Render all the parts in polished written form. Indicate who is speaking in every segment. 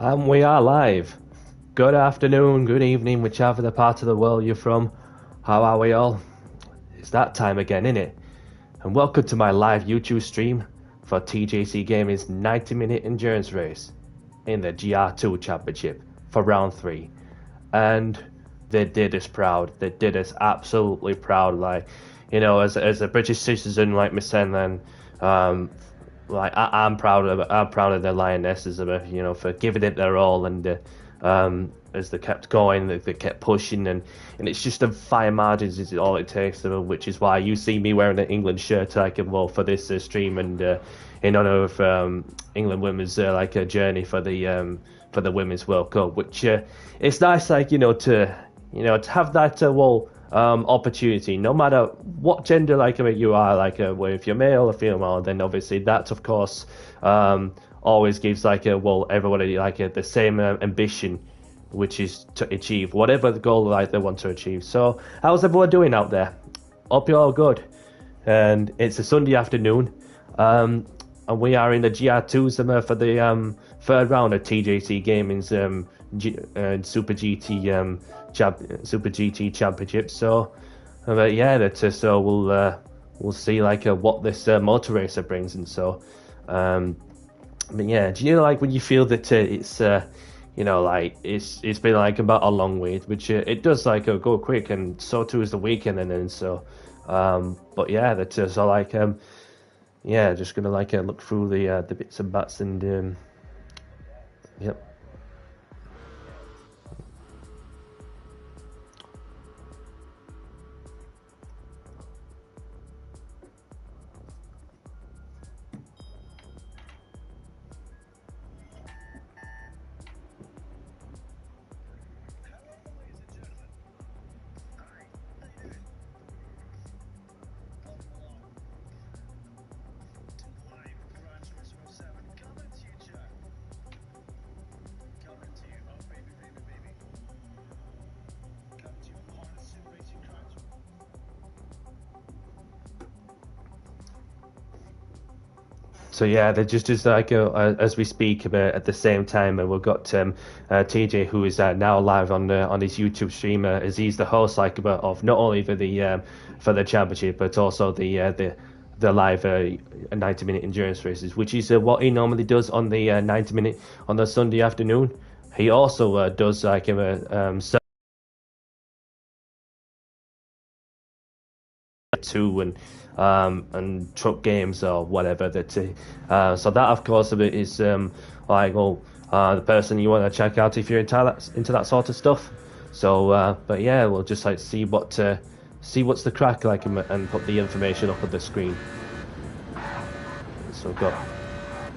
Speaker 1: And we are live. Good afternoon, good evening, whichever the part of the world you're from. How are we all? It's that time again, innit? And welcome to my live YouTube stream for TJC Gaming's 90-minute endurance race in the Gr.2 Championship for round 3. And they did us proud. They did us absolutely proud. Like, you know, as a British citizen like myself, then like I'm proud of the Lionesses, you know, for giving it their all, and as they kept going, they kept pushing, and it's just the fire margins is all it takes, which is why you see me wearing an England shirt like well for this stream, and in honor of England women's like a journey for the Women's World Cup, which it's nice, like, to have that opportunity, no matter what gender like you are, like well, if you're male or female, then obviously that of course always gives like everybody like the same ambition, which is to achieve whatever the goal like they want to achieve. So how's everyone doing out there? Hope you're all good. And it's a Sunday afternoon, and we are in the Gr.2 for the third round of TJC Gaming's Super GT Super GT Championship. So so we'll see like what this motor racer brings. And so but yeah, do you know, like, when you feel that it's like it's been like about a long wait, which it does like go quick, and so too is the weekend. And then so but yeah, so like just gonna like look through the bits and bats, and yep. So yeah, they're just like as we speak at the same time, and we've got TJ, who is now live on his YouTube stream, as he's the host like of not only for the championship, but also the live 90-minute endurance races, which is what he normally does on the 90-minute on the Sunday afternoon. He also does like two and truck games or whatever that so that of course is the person you want to check out if you're into that sort of stuff. So but yeah, we'll just like see what's the crack like, and put the information up on the screen. So we've got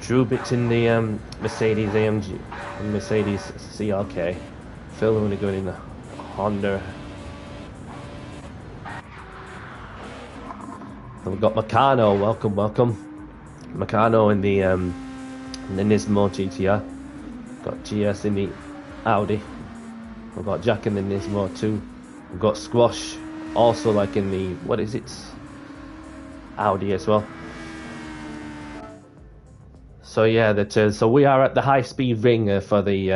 Speaker 1: Drew Bits in the Mercedes AMG and Mercedes CLK, Phil Hoonigan in the Honda. And we've got Meccano, welcome. Meccano in the Nismo GTR. Got GS in the Audi. We've got Jack in the Nismo too. We've got Squash also like in the, what is it? Audi as well. So yeah, so we are at the high speed ring for the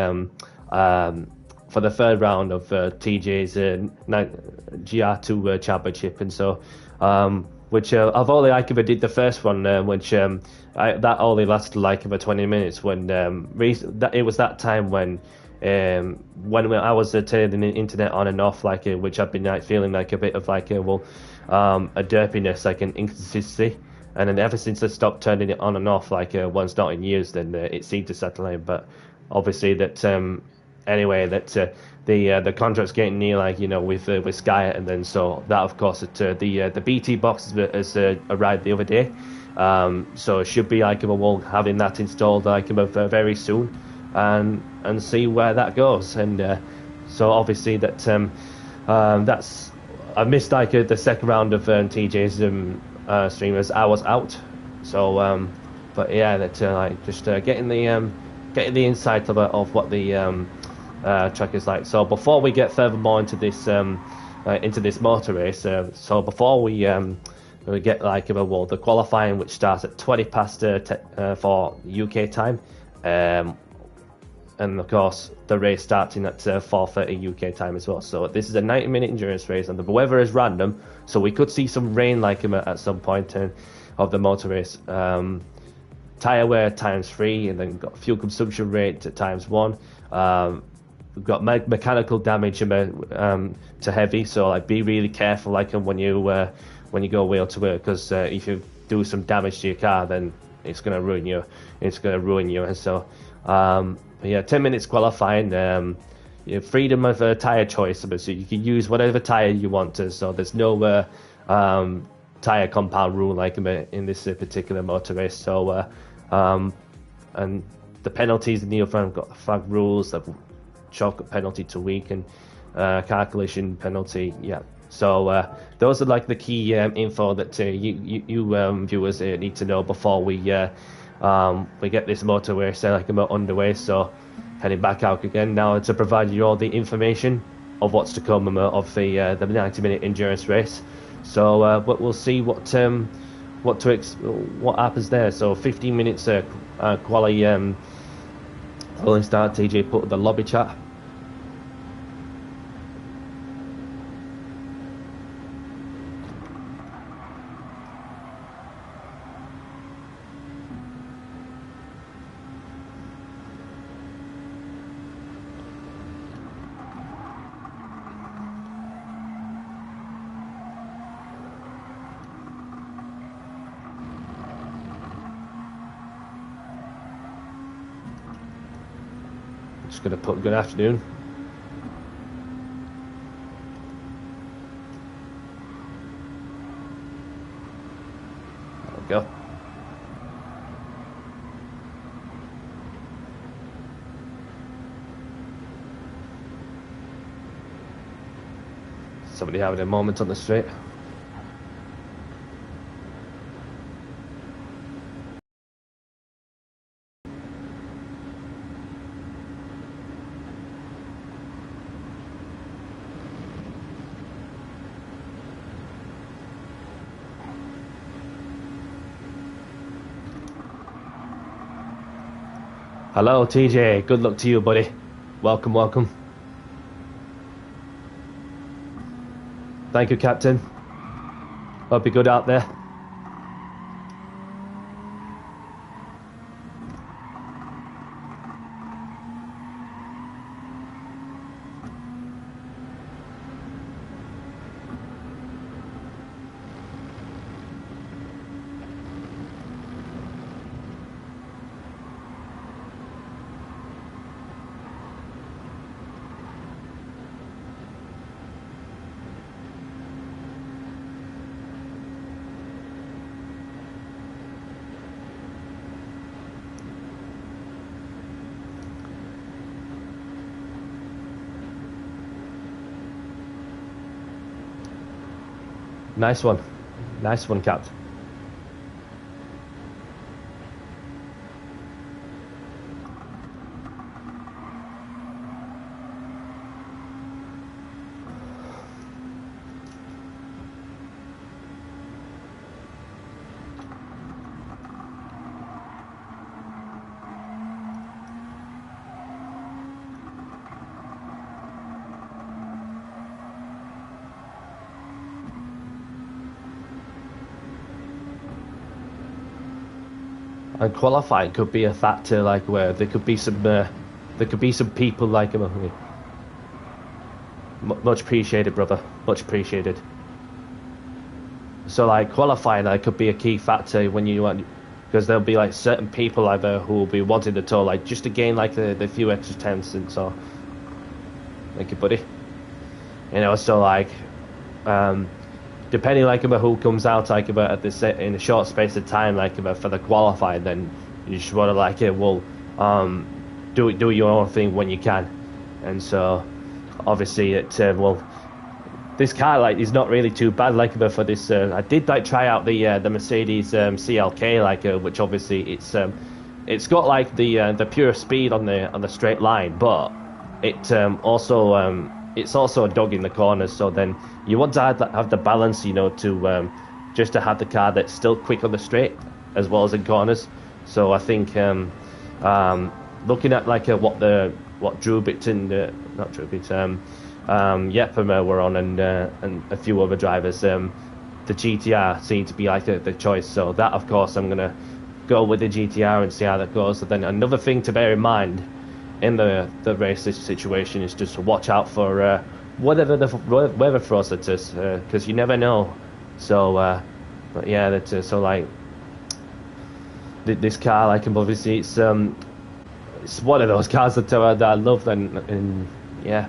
Speaker 1: third round of TJ's Gr.2 championship. And so which I've only like if I did the first one, which that only lasted like about 20 minutes. When it was that time when I was turning the internet on and off, like which I've been like feeling like a bit of like a derpiness, like an inconsistency. And then ever since I stopped turning it on and off, like once not in years, then it seemed to settle in. But obviously that anyway, that the contract's getting near, like, with Sky, and then so that of course the BT box has arrived the other day, so it should be like we'll having that installed like very soon, and see where that goes. And so obviously that that's I missed like the second round of TJ's streamers. I was out, so but yeah, that like just getting the insight of what the track is like. So before we get further more into this motor race, so before we get like the qualifying, which starts at 20 past for UK time, and of course the race starting at 4:30 UK time as well. So this is a 90-minute endurance race, and the weather is random, so we could see some rain like at some point of the motor race. Tire wear ×3, and then got fuel consumption rate at ×1. We've got mechanical damage to heavy, so like be really careful like when you go wheel to wheel, because if you do some damage to your car, then it's gonna ruin you. And so yeah, 10 minutes qualifying. You have freedom of tire choice, so you can use whatever tire you want to. So there's no tire compound rule like in this particular motor race. So and the penalties in the front got flag rules, the shortcut penalty to weaken, car collision penalty. Yeah. So those are like the key info that you viewers need to know before we get this motor race underway. So heading back out again now to provide you all the information of what's to come of the 90-minute endurance race. So but we'll see what happens there. So 15 minutes quali rolling start. TJ put the lobby chat. Just going to put good afternoon. There we go. Somebody having a moment on the straight. Hello, TJ. Good luck to you, buddy. Welcome, welcome. Thank you, Captain. Hope you're good out there. Nice one, Cap. And qualifying could be a factor, like where there could be some people like him. Much appreciated, brother. Much appreciated. So like qualifying, like could be a key factor when you want, because there'll be like certain people either who will be wanting the tour, like just to gain like the few extra tenths and so. Thank you, buddy. You know, so like, depending like about who comes out like about at this in a short space of time like about for the qualifying, then you just want to like do your own thing when you can. And so obviously it this car like is not really too bad like about for this. I did like try out the Mercedes CLK like which obviously it's got like the pure speed on the straight line, but it it's also a dog in the corners, so then you want to have the balance, you know, to just to have the car that's still quick on the straight as well as in corners. So I think looking at like what Drubit and not Drubit, Yepema were on, and a few other drivers. The GTR seemed to be like the choice. So that, of course, I'm gonna go with the GTR and see how that goes. So then another thing to bear in mind in the race situation is just to watch out for whatever the weather throws at us, because you never know. So, but yeah, so like this car, like obviously it's one of those cars that I love, and yeah.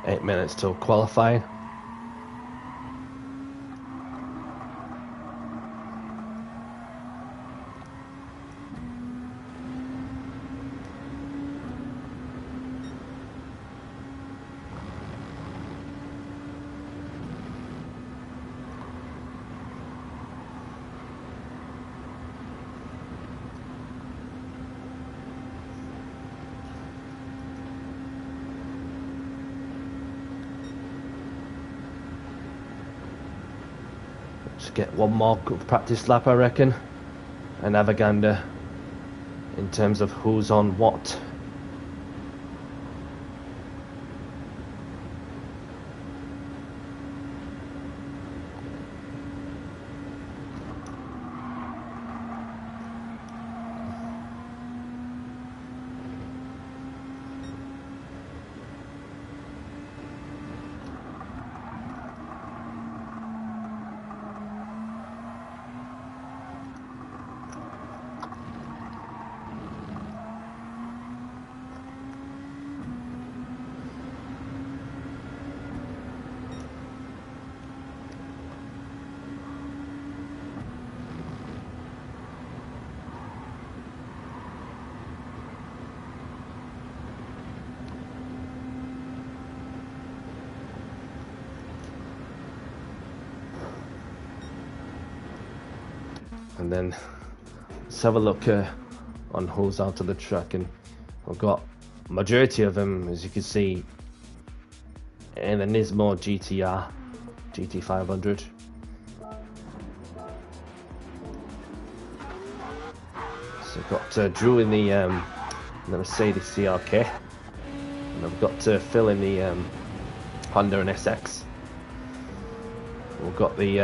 Speaker 1: Eight minutes till qualifying. Just get one more good practice lap, I reckon, and have a gander in terms of who's on what. And then let's have a look on who's out of the track, and we've got majority of them, as you can see, in the Nismo GTR GT500. So we've got Drew in the Mercedes CRK, and I've got Phil in the Honda and SX. We've got the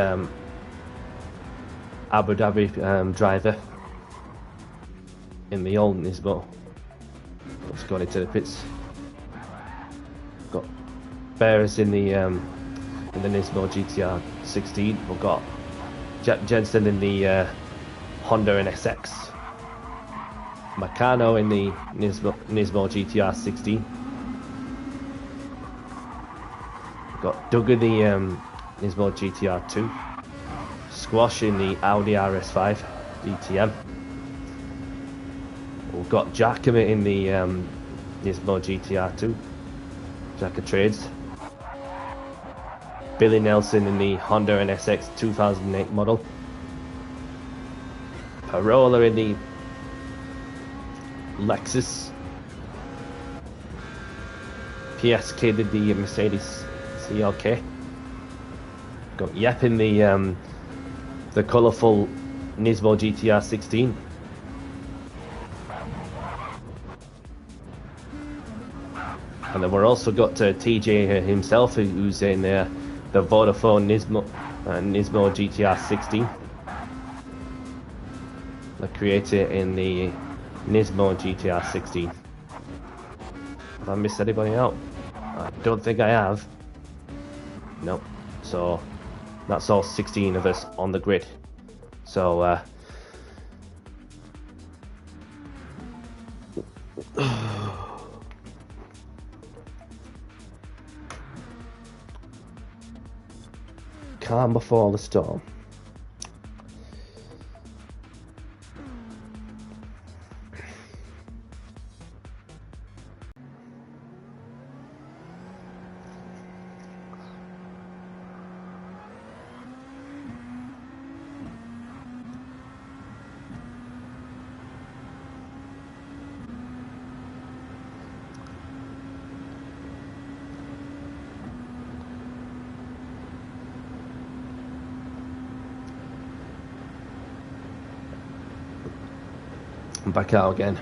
Speaker 1: Abu Dhabi driver in the old Nismo. Let's go into the pits. Got Bears in the Nismo GTR 16. We've got Jensen in the Honda NSX. Meccano in the Nismo GTR 16. We've got Doug in the Nismo GTR 2. Squash in the Audi RS5 DTM. We've got Giacomo in the Nismo GTR 2. Jack of Trades. Billy Nelson in the Honda NSX 2008 model. Parola in the Lexus. PS Kid in the Mercedes CLK. Got Yep in the colourful Nismo GTR 16. And then we're also got TJ himself, who's in the Vodafone Nismo GTR 16. The creator in the Nismo GTR 16. Have I missed anybody out? I don't think I have. Nope. So that's all 16 of us on the grid. So calm before the storm. I'm back out again.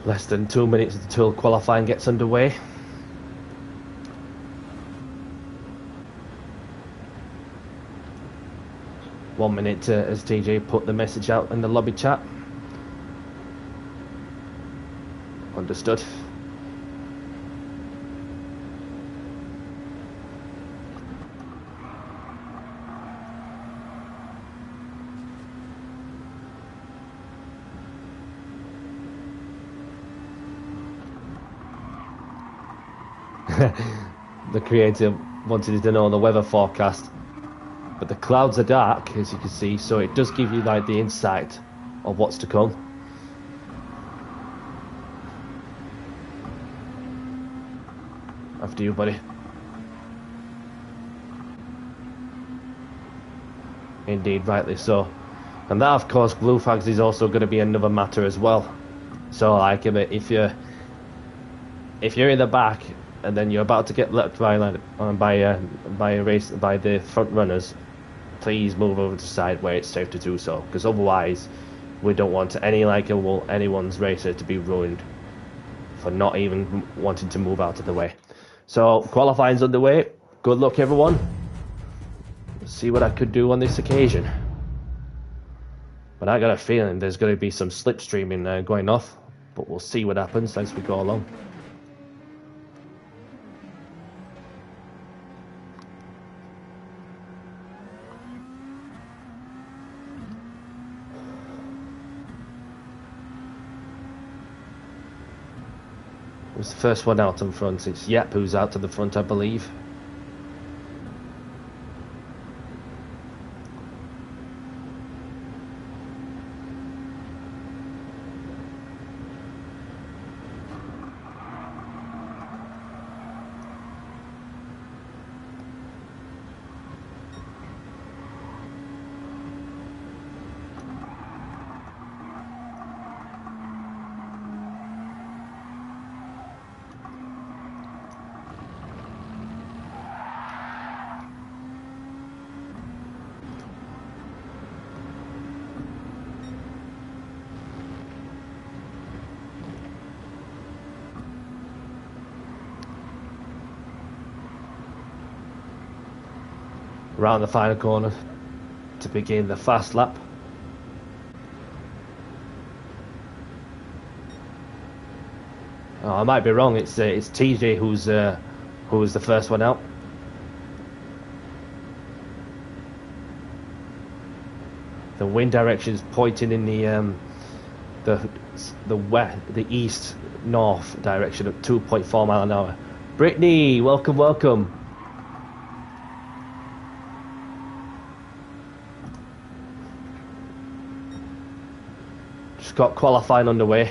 Speaker 1: Less than 2 minutes until qualifying gets underway. One minute as TJ put the message out in the lobby chat. Understood. The creator wanted to know the weather forecast, but the clouds are dark, as you can see, so it does give you like the insight of what's to come. After you, buddy. Indeed, rightly so. And that, of course, blue flags is also going to be another matter as well. So like if you're in the back and then you're about to get left by the front runners, please move over to the side where it's safe to do so, because otherwise we don't want anyone's racer to be ruined for not even wanting to move out of the way. So qualifying's underway. Good luck, everyone. Let's see what I could do on this occasion. But I got a feeling there's going to be some slipstreaming going off, but we'll see what happens as we go along. Who's the first one out in front? It's Yep who's out to the front, I believe. Around the final corner to begin the fast lap. Oh, I might be wrong. It's TJ who's the first one out. The wind direction is pointing in the east north direction at 2.4 miles an hour. Brittany, welcome, welcome. Just got qualifying underway.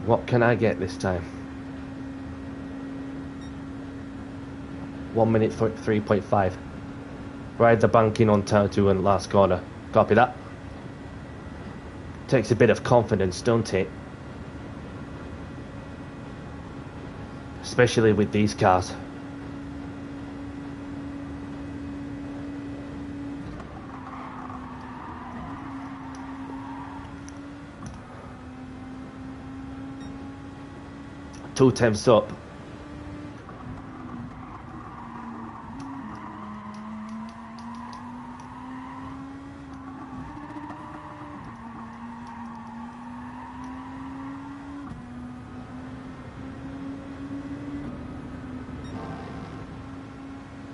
Speaker 1: What can I get this time? 1 minute 3.5. Ride the banking on turn 2 and last corner. Copy that. Takes a bit of confidence, don't it? Especially with these cars. Two temps up.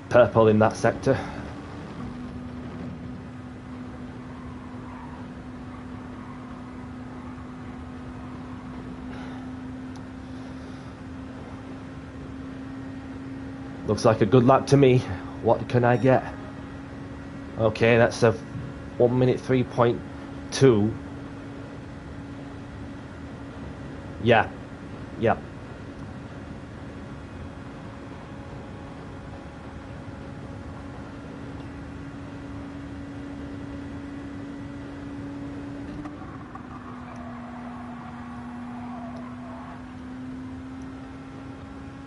Speaker 1: Purple in that sector. Looks like a good lap to me. What can I get? Okay, that's a 1 minute 3.2. Yeah.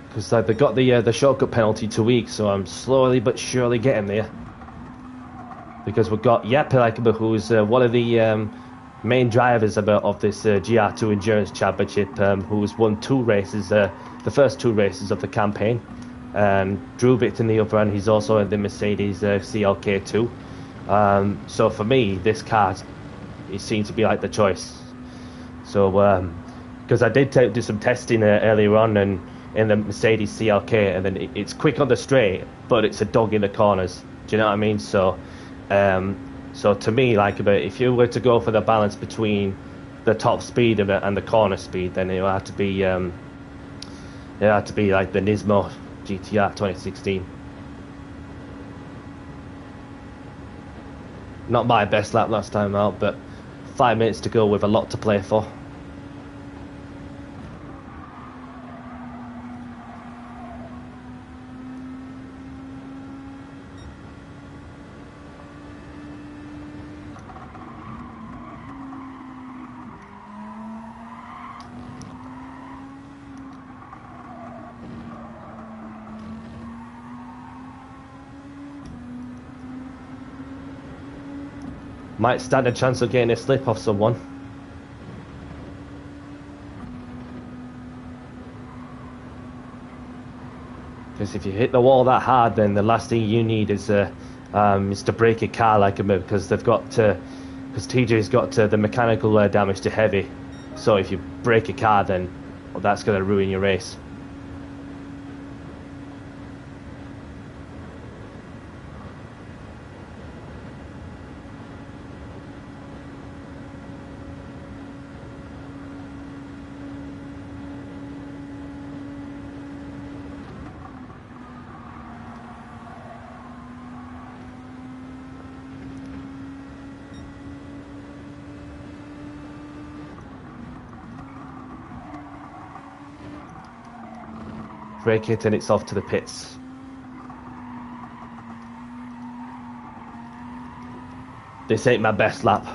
Speaker 1: Because they got the shortcut penalty 2 weeks, so I'm slowly but surely getting there. Because we've got Yep, who's one of the main drivers of this GR2 Endurance Championship, who's won 2 races, the first 2 races of the campaign. Drew Vitt in the upper end, he's also in the Mercedes CLK2. So for me, this car, it seems to be like the choice. So, because I did do some testing earlier on, and in the Mercedes CLK, and then it's quick on the straight, but it's a dog in the corners. Do you know what I mean? So, so to me, if you were to go for the balance between the top speed of it and the corner speed, then it'll have to be like the Nismo GTR 2016. Not my best lap last time out, but 5 minutes to go with a lot to play for. Might stand a chance of getting a slip off someone. Because if you hit the wall that hard, then the last thing you need is to break your car like a move, because TJ's got the mechanical damage to heavy. So if you break your car, then that's going to ruin your race. Break it and it's off to the pits. This ain't my best lap,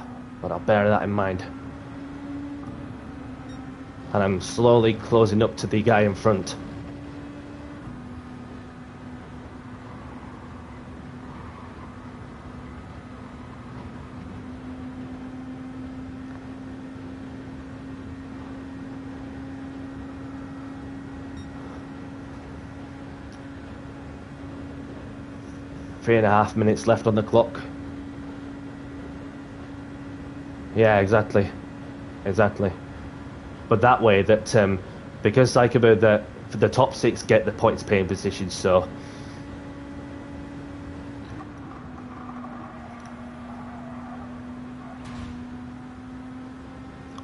Speaker 1: but I'll bear that in mind. And I'm slowly closing up to the guy in front. Three and a half minutes left on the clock. Yeah, exactly. But that way, because like about the top 6 get the points paying position, so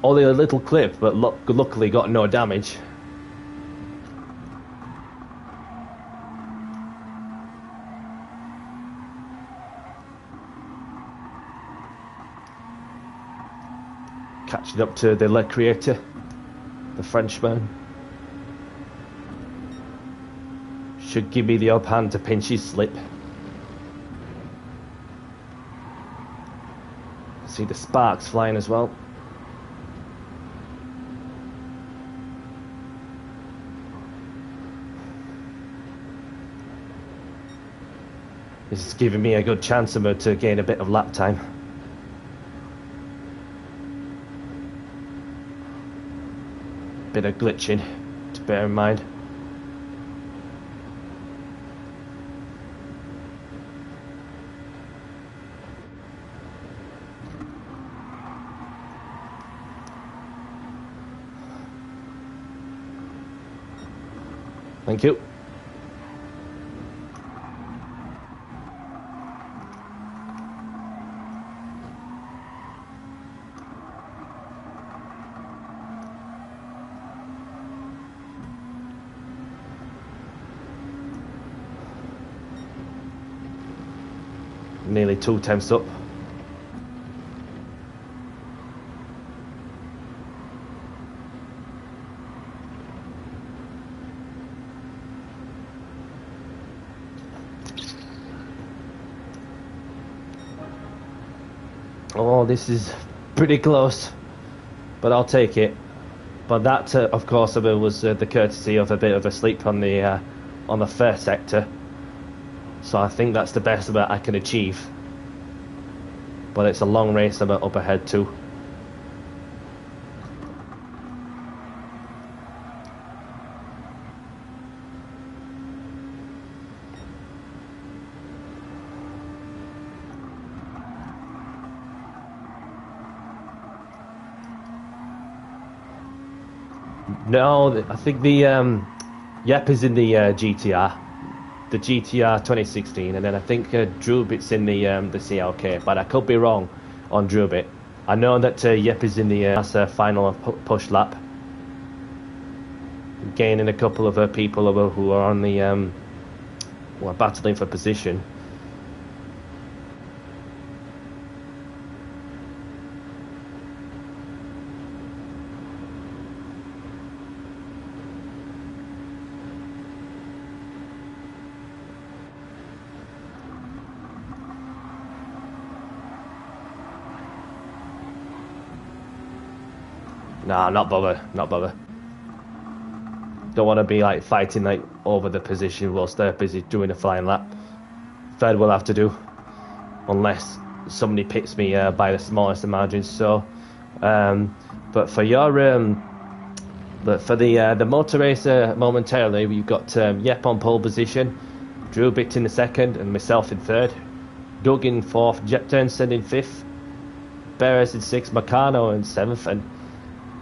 Speaker 1: only a little clip, but luckily got no damage. Catching up to the Le Creator, the Frenchman. Should give me the up hand to pinch his slip. See the sparks flying as well. This is giving me a good chance to gain a bit of lap time. Bit of glitching to bear in mind. Thank you. Nearly 2 tenths up. Oh, this is pretty close, but I'll take it. But that, of course, was the courtesy of a bit of a sleep on the first sector. So I think that's the best that I can achieve. But it's a long race up ahead too. No, I think the Yep is in the GTR. The GTR 2016, and then I think Drubit's in the CLK, but I could be wrong on Drubit. I know that Yep is in the final push lap, gaining a couple of people who are on the who are battling for position. Nah, not bother. Don't want to be like fighting like over the position whilst they're busy doing a flying lap. Third will have to do, unless somebody picks me by the smallest of margins. So, but for your but for the motor racer momentarily, we've got Yep on pole position, Drew Bitt in the second, and myself in third. Doug in fourth, Jet Turnstead in fifth, Beres in sixth, Meccano in seventh, and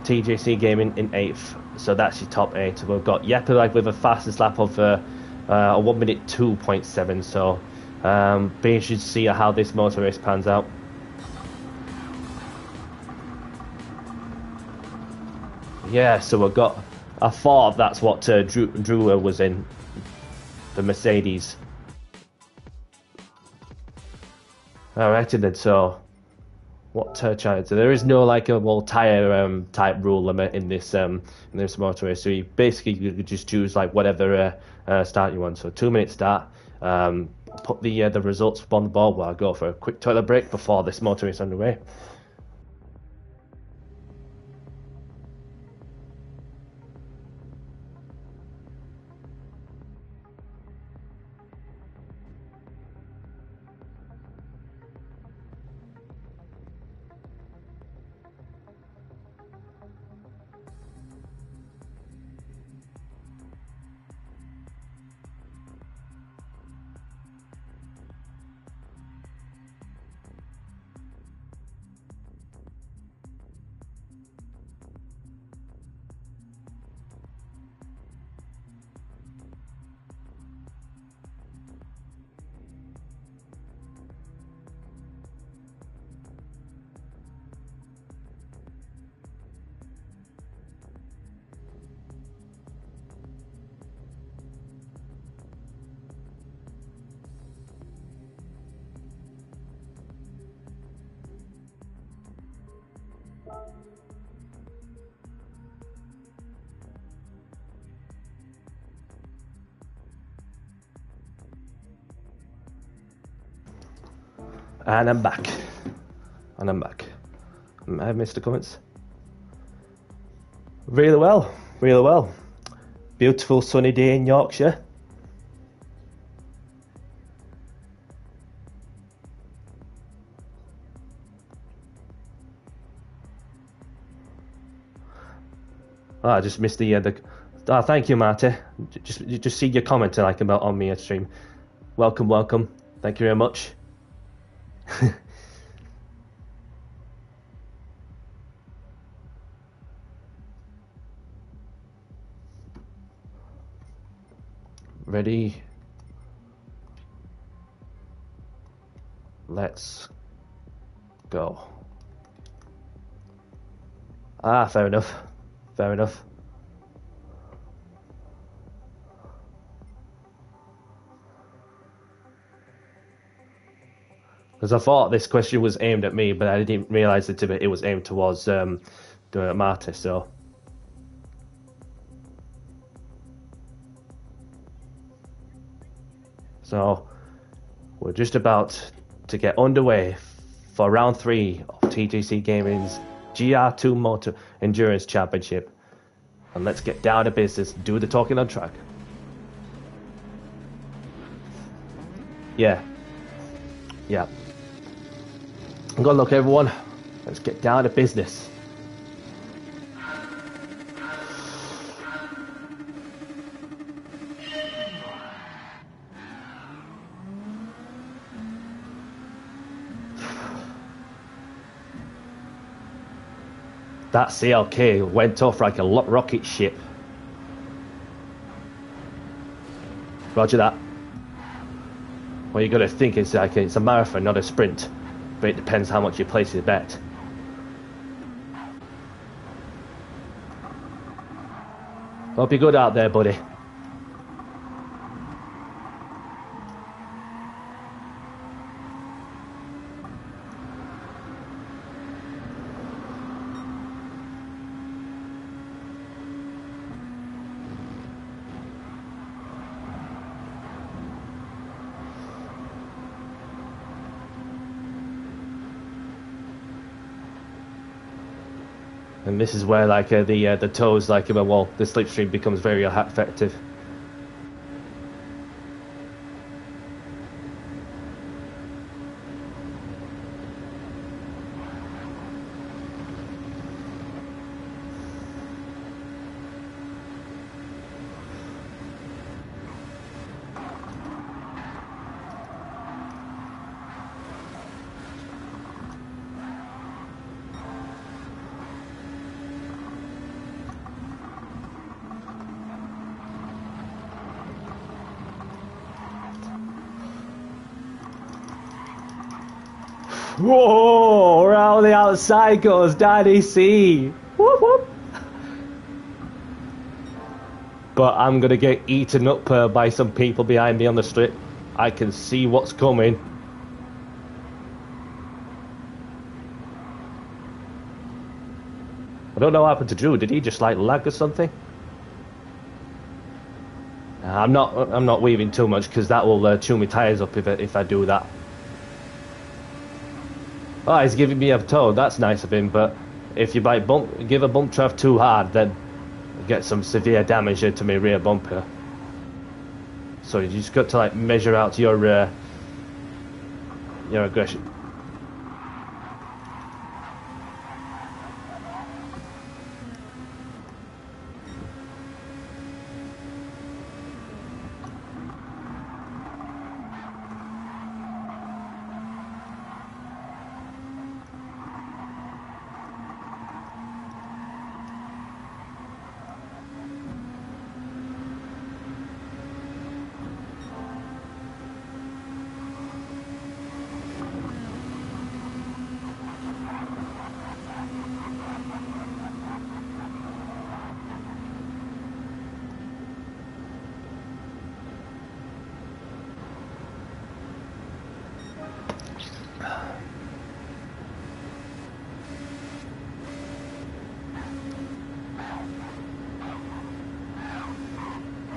Speaker 1: TJC Gaming in eighth. So that's your top eight. We've got Yep like with a fastest lap of a 1 minute 2.7. So be interested to see how this motor race pans out. Yeah, so we've got. I thought that's what Drew was in, the Mercedes. Alrighty then. So what chance? So there is no like a tire type rule limit in this motor race. So you could just choose like whatever start you want. So 2 minute start. Put the results up on the board while I go for a quick toilet break before this motor race underway. And I'm back. I missed the comments. Really well. Beautiful sunny day in Yorkshire. I just missed the. Thank you, Marty. Just see your comment like about on me stream. Welcome. Thank you very much. Ready? Let's go. Fair enough. Because I thought this question was aimed at me, but I didn't realise that it was aimed towards Marty, so. So, we're just about to get underway for round 3 of TJC Gaming's Gr.2 Motor Endurance Championship. And let's get down to business, do the talking on track. Yeah. Good luck, everyone. Let's get down to business. That CLK went off like a rocket ship. Roger that. Well, you got to think it's a marathon, not a sprint. But it depends how much you place your bet. Hope you're good out there, buddy. And this is where like the toes, like the slipstream becomes very effective. Whoa! Around the outside goes Daddy C. Whoop whoop. But I'm gonna get eaten up by some people behind me on the strip. I can see what's coming. I don't know what happened to Drew. Did he just like lag or something? I'm not weaving too much because that will chew my tires up if I do that. Oh, he's giving me a toe. That's nice of him. But if you give a bump trav too hard, then get some severe damage to my rear bumper. So you just got to like measure out your aggression.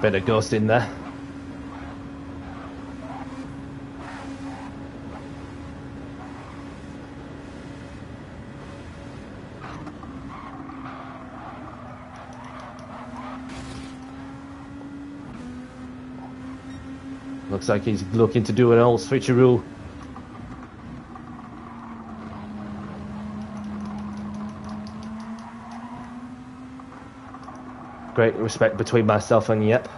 Speaker 1: Bit of ghost in there. Looks like he's looking to do an old switcheroo. Great respect between myself and Yep.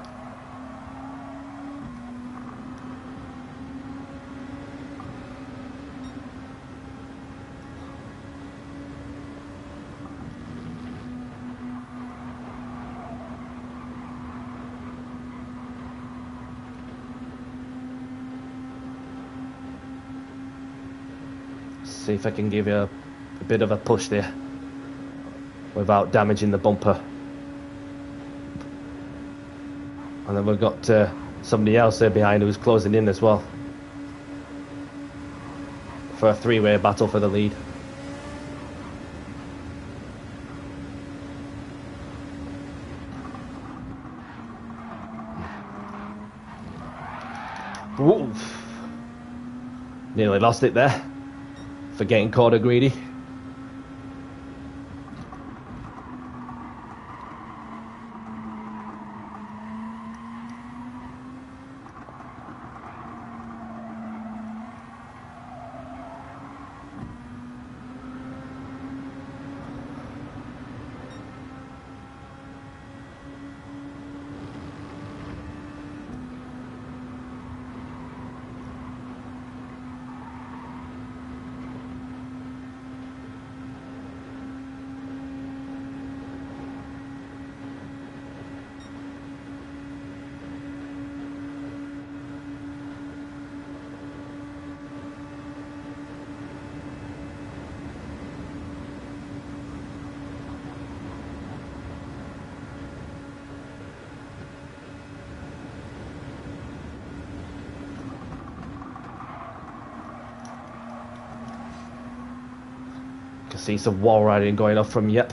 Speaker 1: See if I can give you a bit of a push there without damaging the bumper. And then we've got somebody else there behind who's closing in as well for a three-way battle for the lead. Oof. Nearly lost it there for getting caught greedy. Can see some wall riding going off from Yep.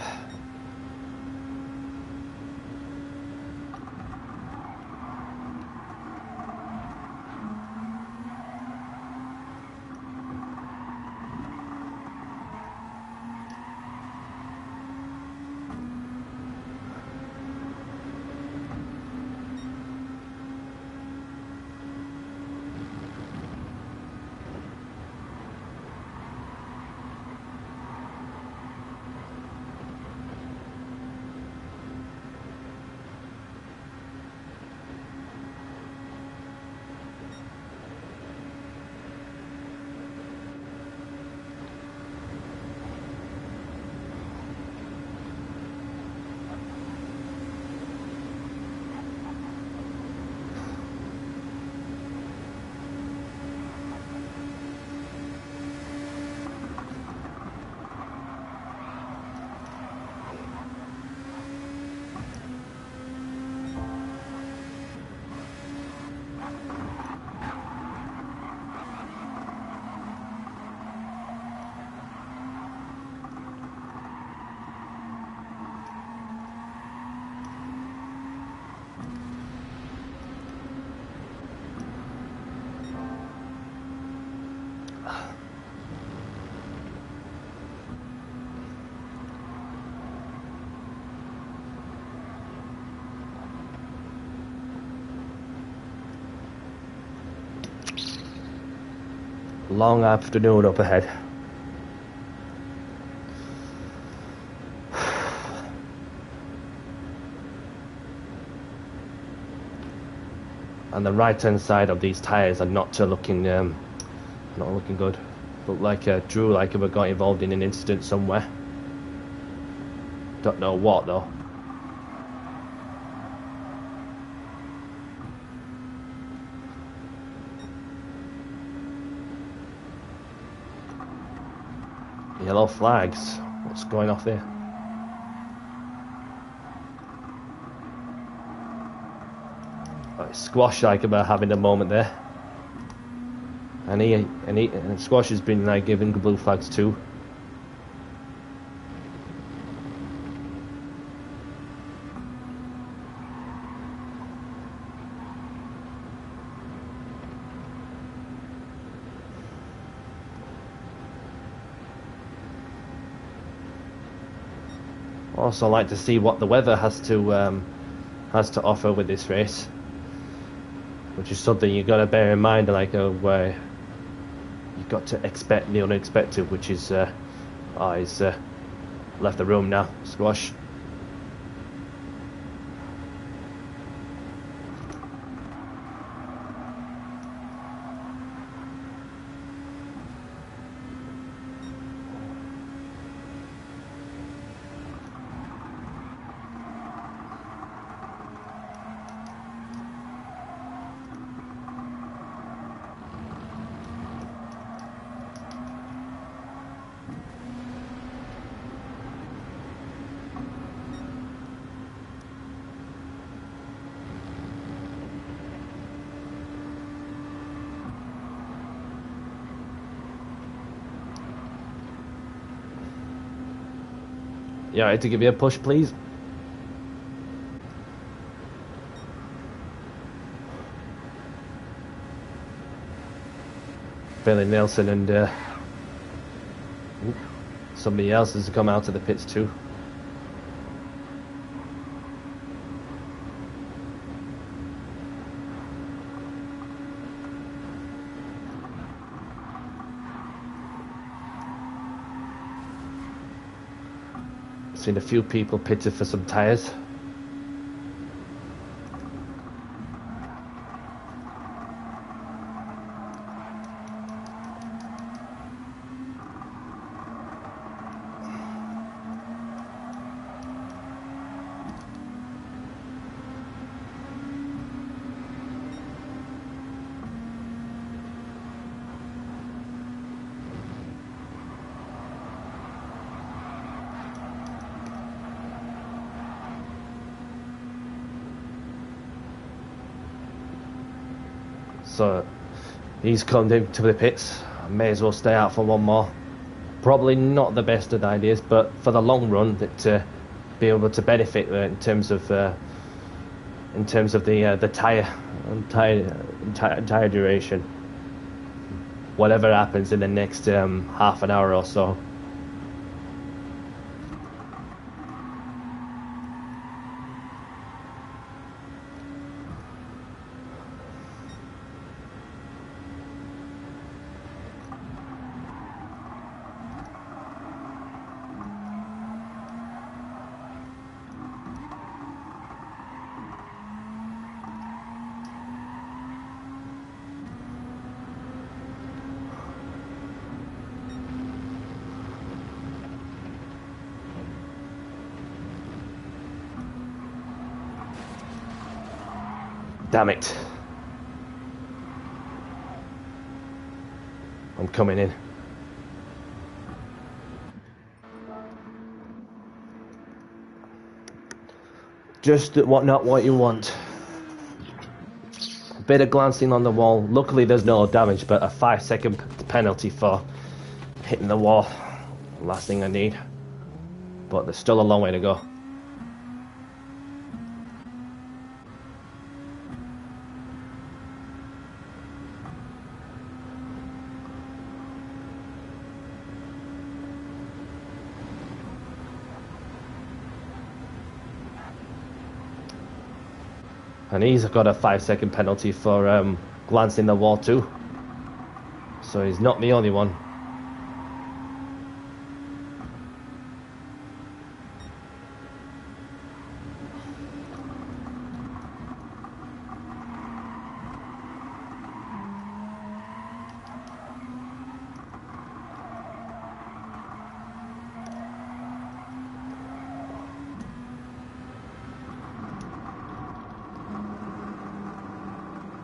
Speaker 1: Long afternoon up ahead. And the right hand side of these tyres are not looking good. Look like Drew got involved in an incident somewhere. Don't know what though. Yellow flags. What's going off there? Squash about having a moment there, and Squash has been given blue flags too. Also like to see what the weather has to offer with this race, which is something you've got to bear in mind, where you've got to expect the unexpected, which is he's left the room now, Squash. Yeah, I had to give you a push, please. Billy Nelson and somebody else has come out of the pits too. Seen a few people pitted for some tyres. So he's come into the pits. I may as well stay out for one more. probably not the best of ideas, but for the long run, that to be able to benefit in terms of the tire duration, whatever happens in the next half an hour or so. Damn it. I'm coming in. Just not what you want. A bit of glancing on the wall. Luckily there's no damage, but a 5-second penalty for hitting the wall. Last thing I need. But there's still a long way to go. And he's got a 5-second penalty for glancing the wall too. So he's not the only one.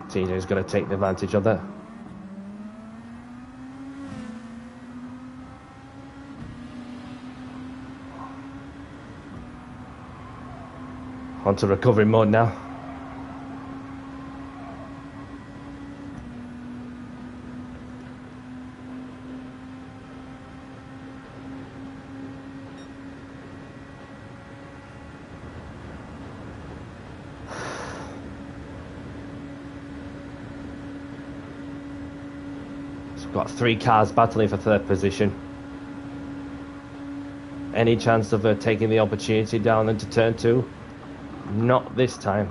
Speaker 1: TJ's going to take the advantage of that. Onto recovery mode now. Got 3 cars battling for third position. Any chance of taking the opportunity down into turn 2? Not this time.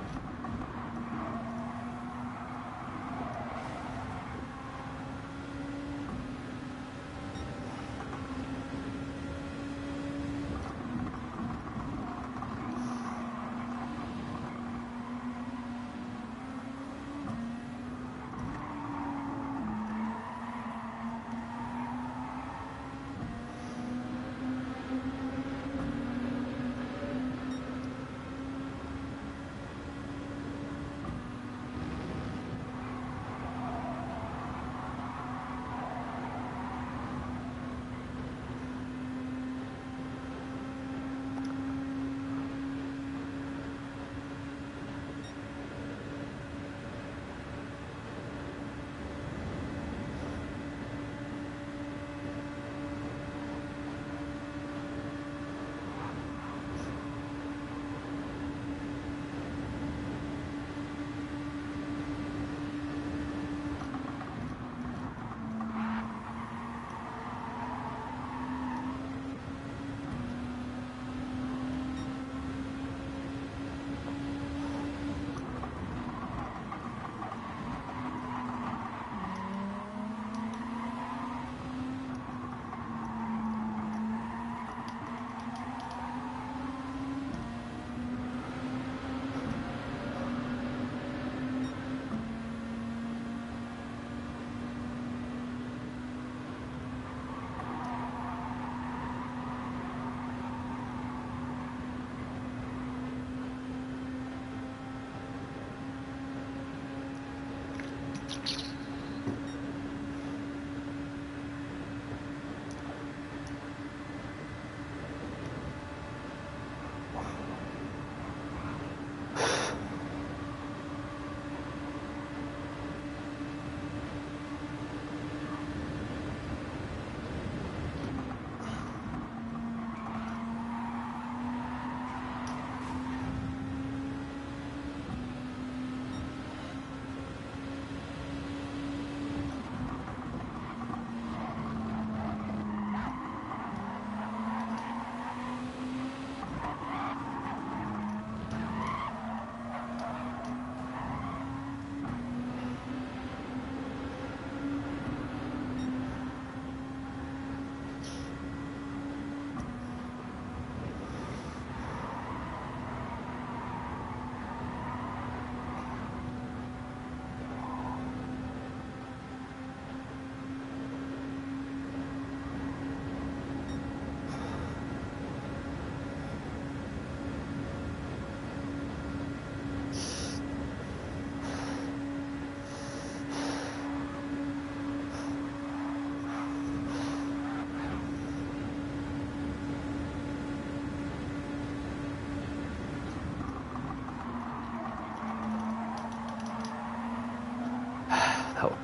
Speaker 1: Oh.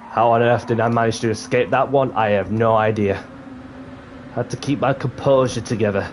Speaker 1: How on earth did I manage to escape that one? I have no idea. Had to keep my composure together.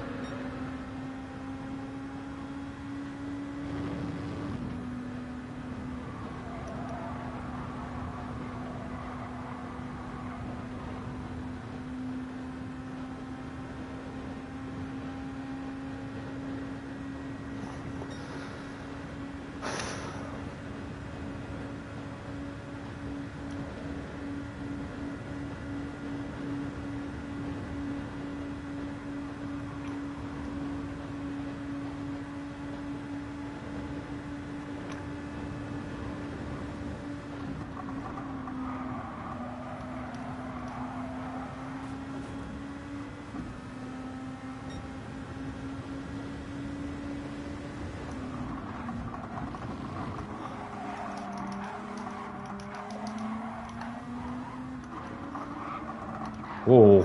Speaker 1: Whoa.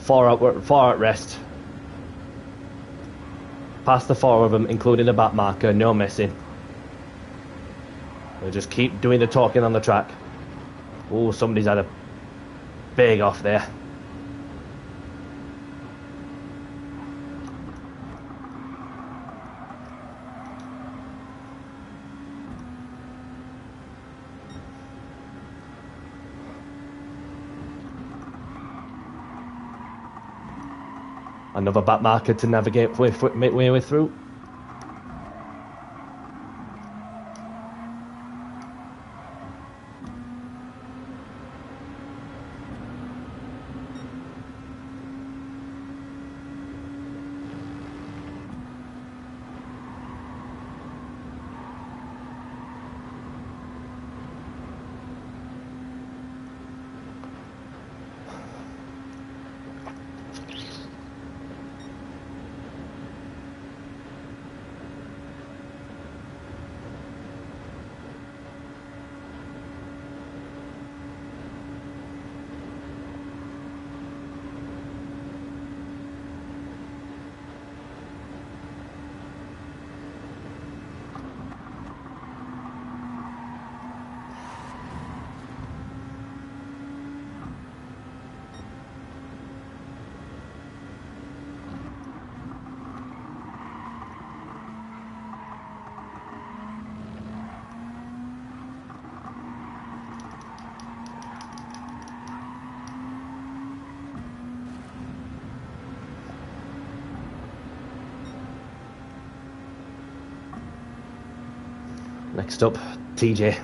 Speaker 1: Four at rest. Past the four of them, including the back marker, no missing. We'll just keep doing the talking on the track. Oh, somebody's had a big off there. Another back marker to navigate way through. Next up, TJ.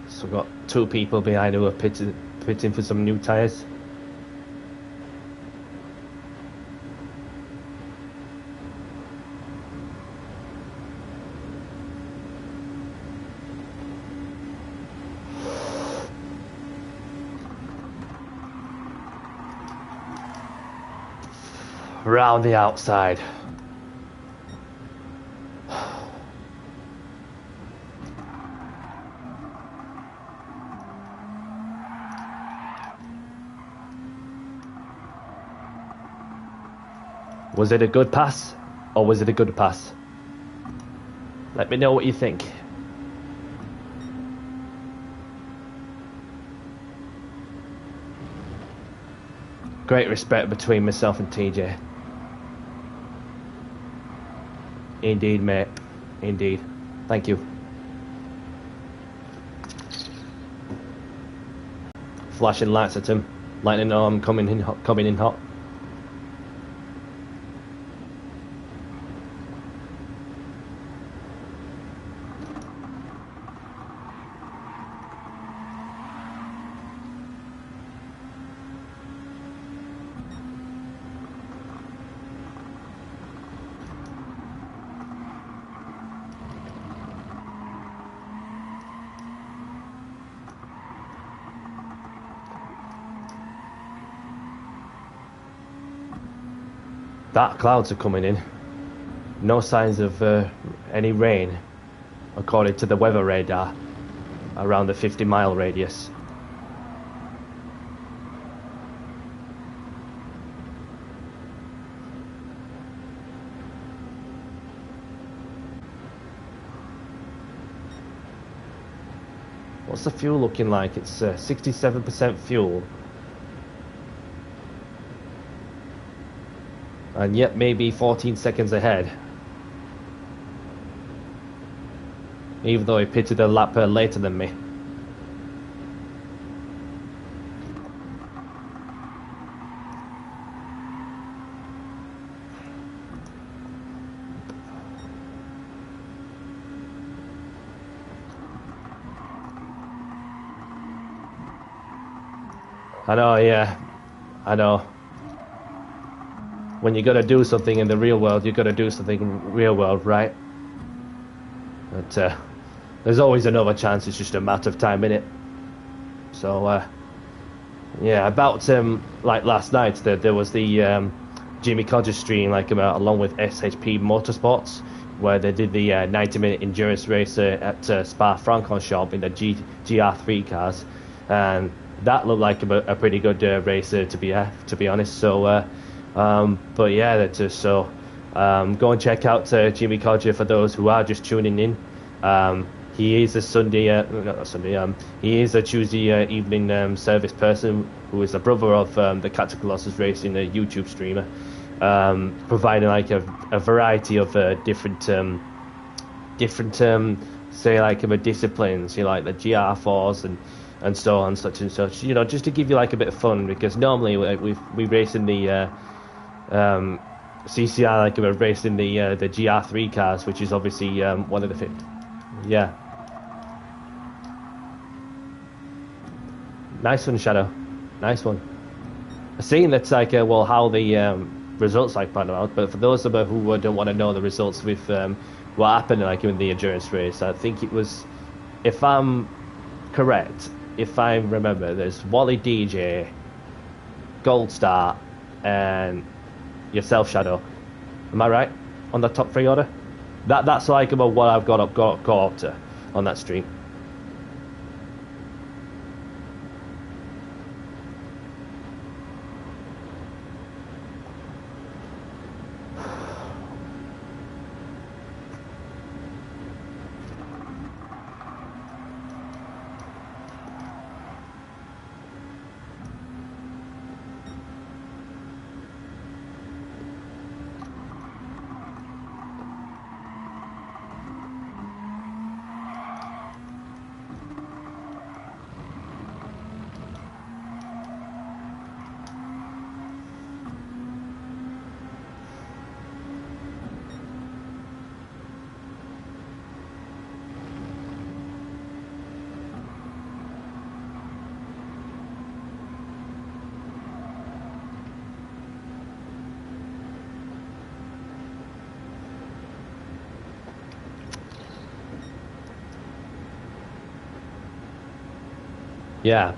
Speaker 1: So we've got two people behind who are pitting for some new tyres. Round the outside. Was it a good pass, or was it a good pass? Let me know what you think. Great respect between myself and TJ. Indeed, mate. Indeed. Thank you. Flashing lights at him. letting them know I'm coming in hot. Dark clouds are coming in. No signs of any rain, according to the weather radar, around the 50-mile radius. What's the fuel looking like? It's 67% fuel. And yet maybe 14 seconds ahead. Even though he pitted a lap later than me. I know, yeah. I know. When you gotta do something in the real world, you gotta do something in real world, right? But there's always another chance. It's just a matter of time, innit? So yeah, about like last night, there was the Jimmy Codger stream, like along with SHP Motorsports, where they did the 90-minute endurance race at Spa-Francorchamps in the GR3 cars, and that looked like a pretty good race to be honest. So. But yeah, that's just so. Go and check out Jimmy Codger for those who are just tuning in. He is a Sunday, not Sunday. He is a Tuesday evening service person who is the brother of the Cat Colossus Racing, a YouTube streamer, providing like a variety of different say like disciplines, you know, like the GR4s and so on, such and such. You know, just to give you like a bit of fun, because normally we race in the CCR, like we're racing the GR3 cars, which is obviously one of the yeah. Nice one, Shadow. Nice one. Seeing that's like well, how the results like pan out, but for those of us who don't want to know the results with what happened like in the endurance race, I think it was, if I'm correct, if I remember, there's Wally DJ, Gold Star, and yourself, Shadow. Am I right on the top 3 order? That's like about what I've got up to on that stream. Yeah.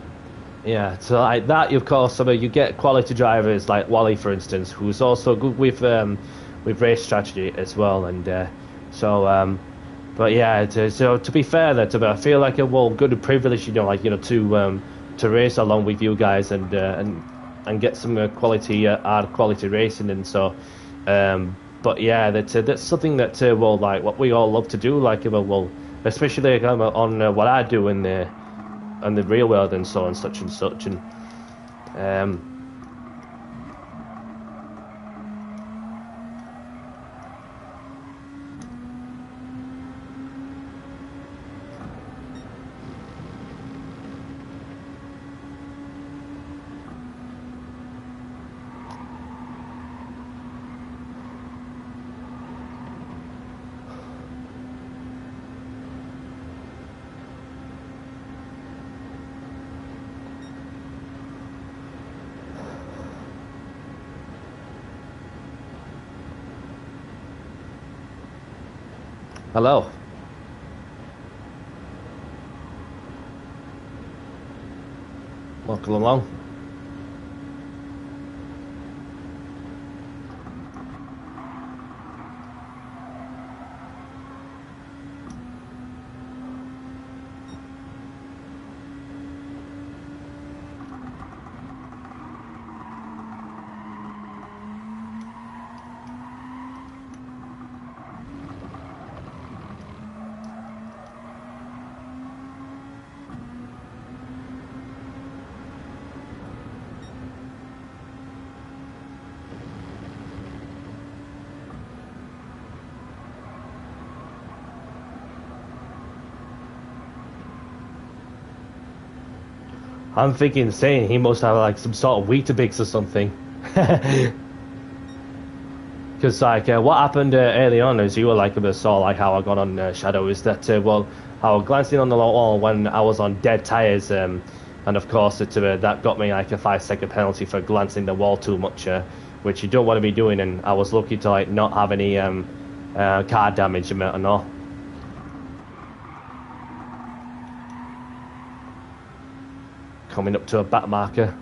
Speaker 1: So like that, of course, I mean, you get quality drivers like Wally, for instance, who's also good with race strategy as well, and so. But yeah, so to be fair, that I feel like a good and privileged, to race along with you guys and get some quality hard quality racing, and so. But yeah, that's something that like what we all love to do, like especially on what I do in the real world and so on, such and such, and Hello. Welcome along. I'm thinking, saying he must have like some sort of Weetabix or something. Because like what happened early on, as you were like saw like how I got on Shadow, is that well, I was glancing on the wall when I was on dead tires, and of course that got me like a 5-second penalty for glancing the wall too much, which you don't want to be doing. And I was lucky to like not have any car damage and all. Coming up to a back marker.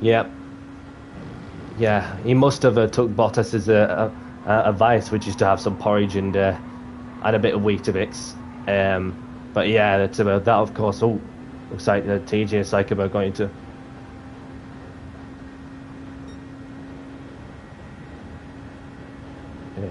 Speaker 1: Yep. Yeah, he must have took Bottas's advice, which is to have some porridge and a bit of Weetabix. But yeah, that of course. Oh, looks like the TJC are going to. Yeah.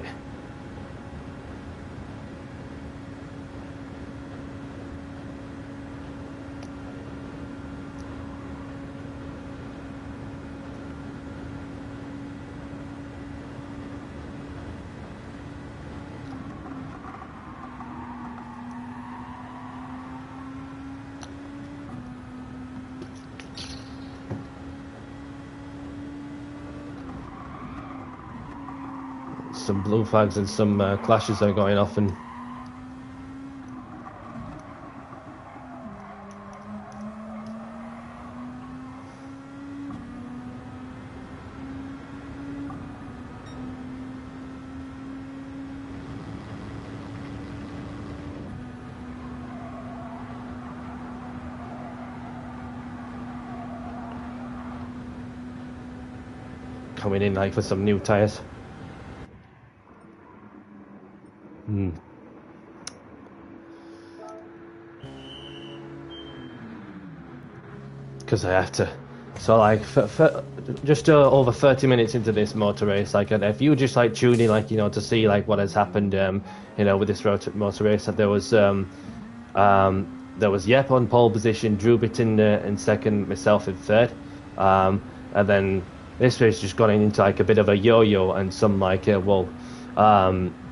Speaker 1: Some blue flags and some clashes are going off, and coming in like for some new tires. Because I have to. So like for just over 30 minutes into this motor race, like if you just like tune in, like to see like what has happened, with this motor race, that there was Yep on pole position, Drew Bit in second, myself in third, and then this race just gone into like a bit of a yo-yo, and some like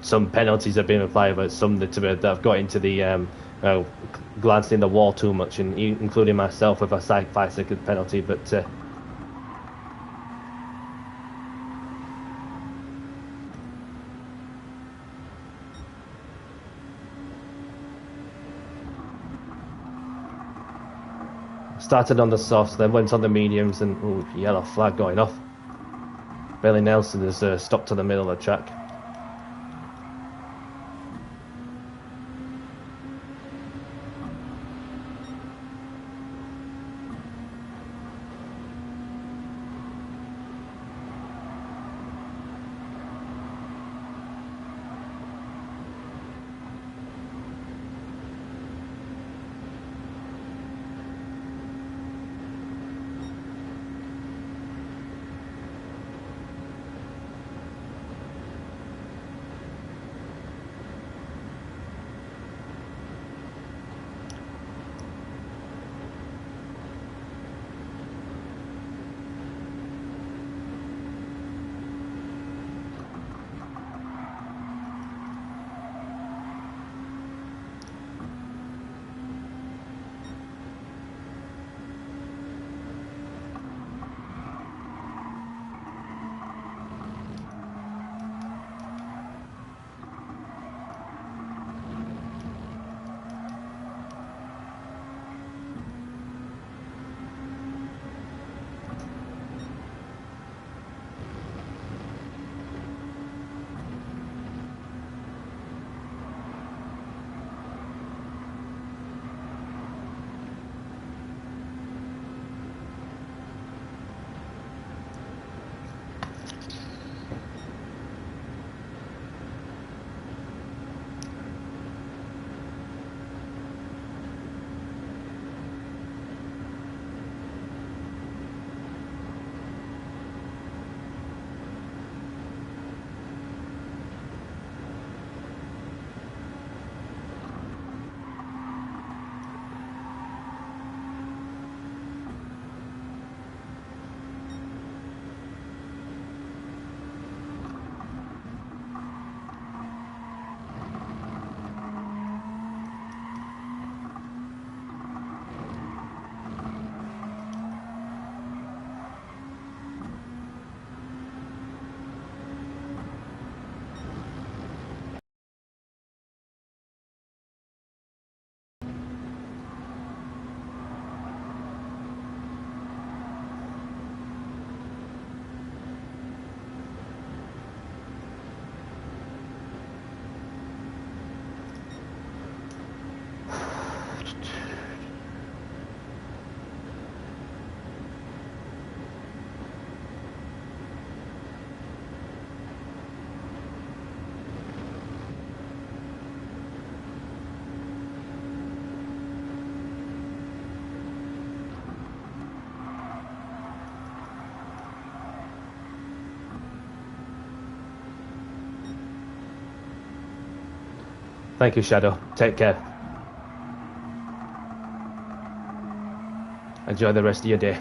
Speaker 1: some penalties have been applied, but some that have got into the glancing the wall too much, and including myself with a 5-second penalty. But started on the softs, then went on the mediums, and yellow flag going off. Billy Nelson has stopped to the middle of the track. Thank you, Shadow. Take care. Enjoy the rest of your day.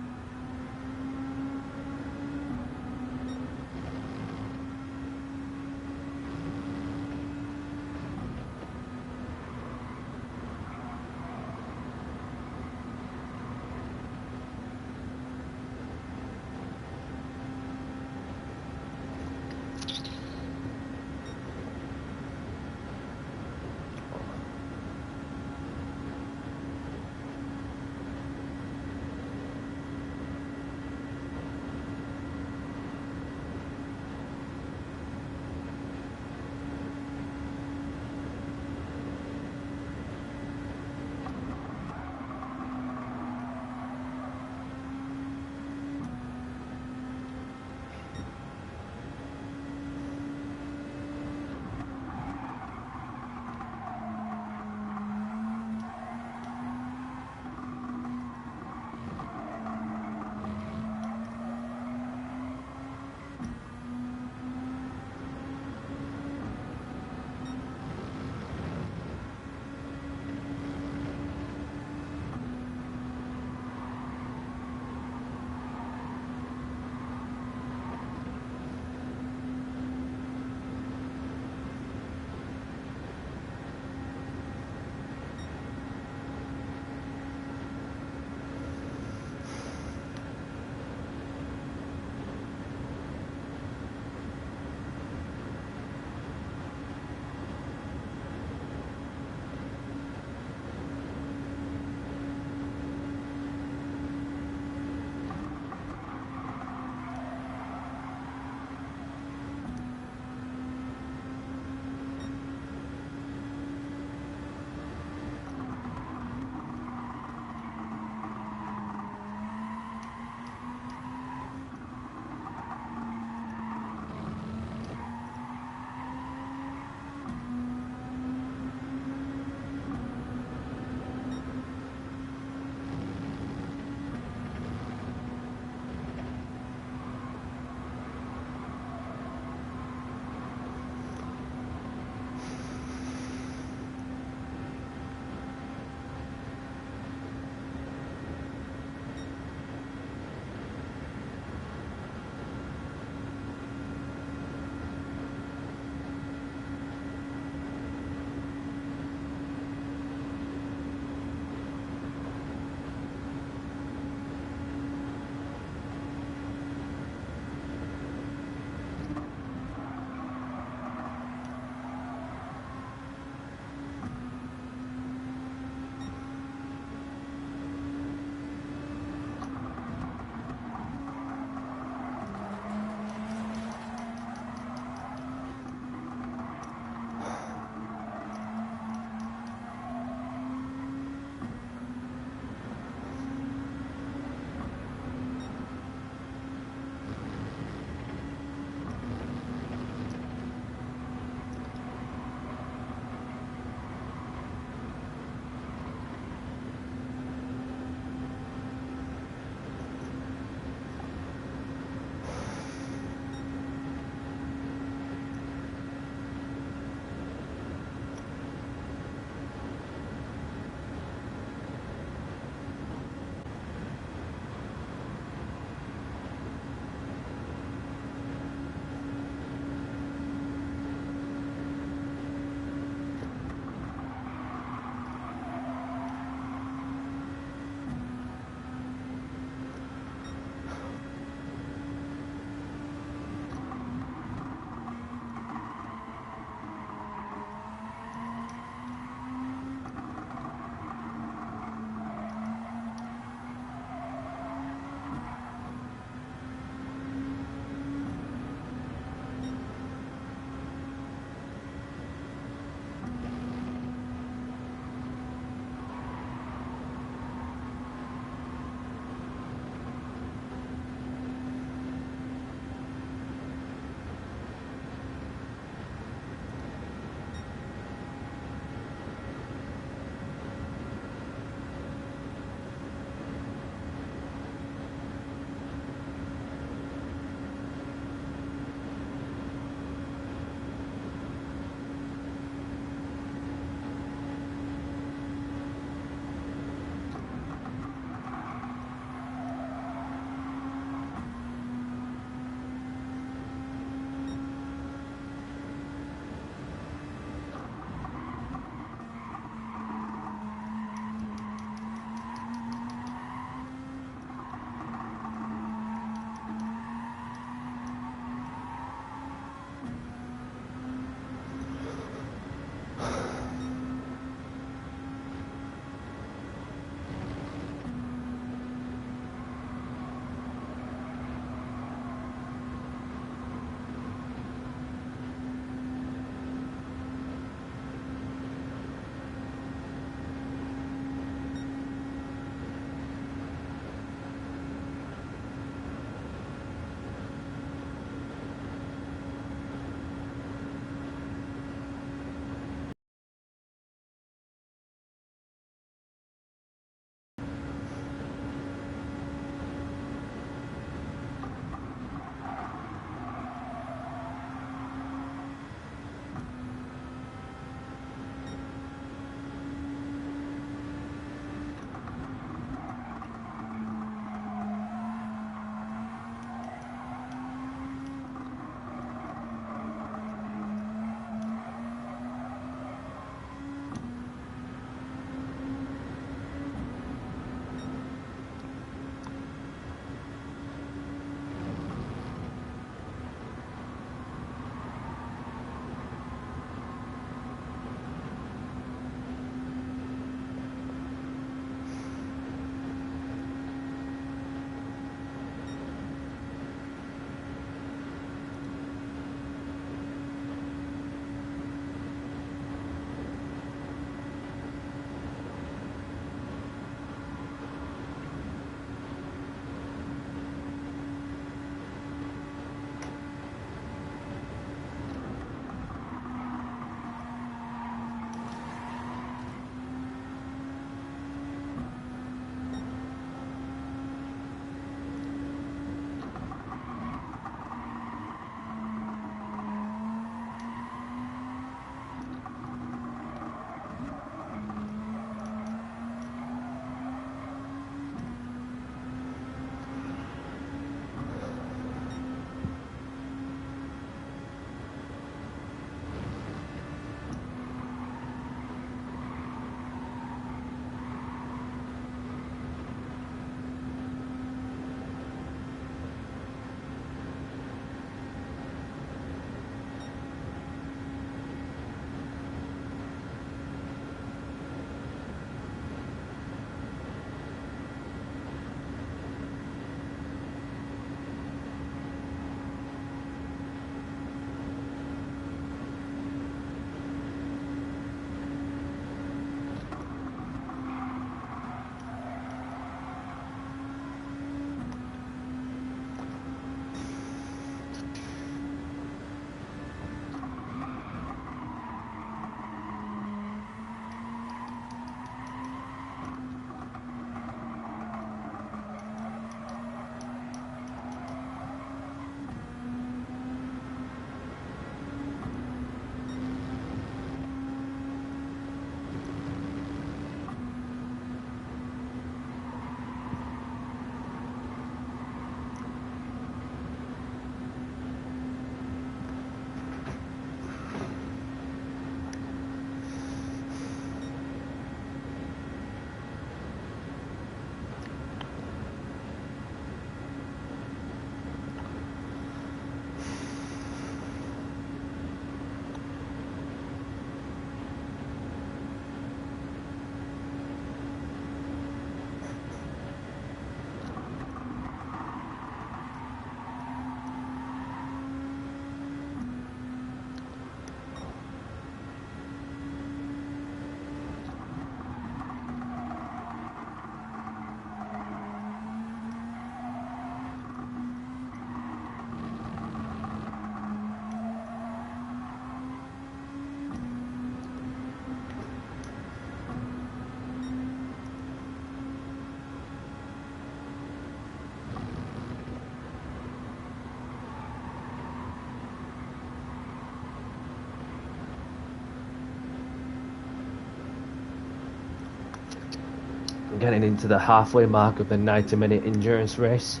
Speaker 1: getting into the halfway mark of the 90-minute endurance race.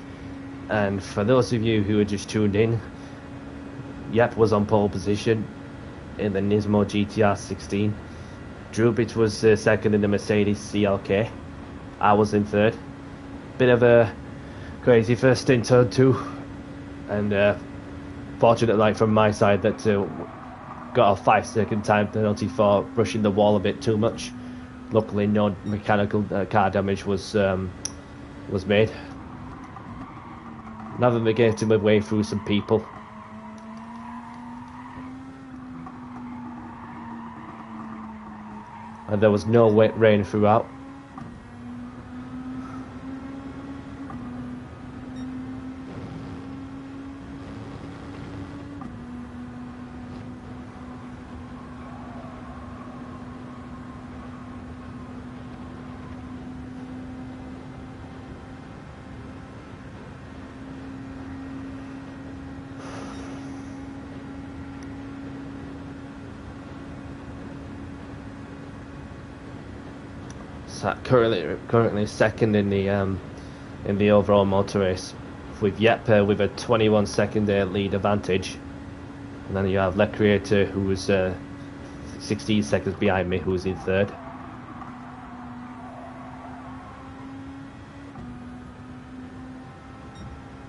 Speaker 1: And for those of you who are just tuned in, Yep was on pole position in the Nismo GTR 16. Drubich was second in the Mercedes CLK. I was in third. Bit of a crazy first in turn 2. And fortunate, like, from my side, that got a 5-second time penalty for brushing the wall a bit too much. Luckily, no mechanical car damage was made. Navigated my way through some people. And there was no wet rain throughout. Currently second in the overall motor race, with Yep with a 21-second lead advantage, and then you have Lecreator, who was 16 seconds behind me, who was in third.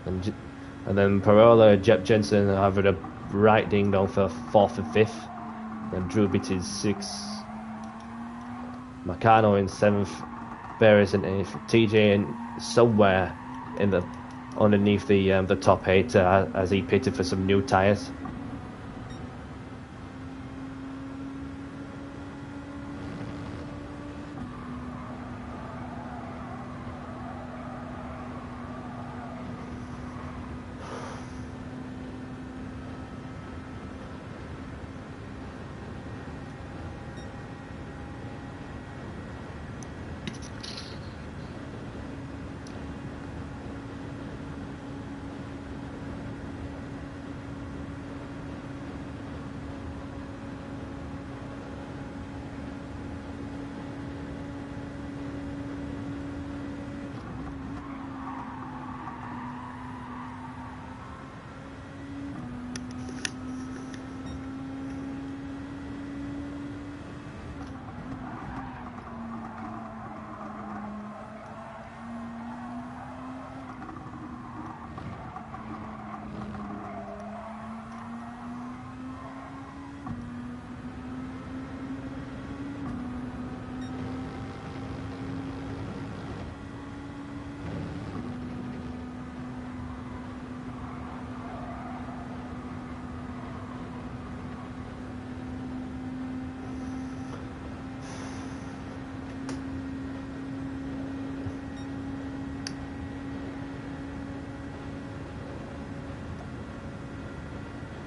Speaker 1: And then Parola, Jep Jensen have a right ding dong for 4th and 5th, and Drubit is 6th. Meccano in 7th, Beres in 8th, TJ in somewhere in the underneath the top 8 as he pitted for some new tyres.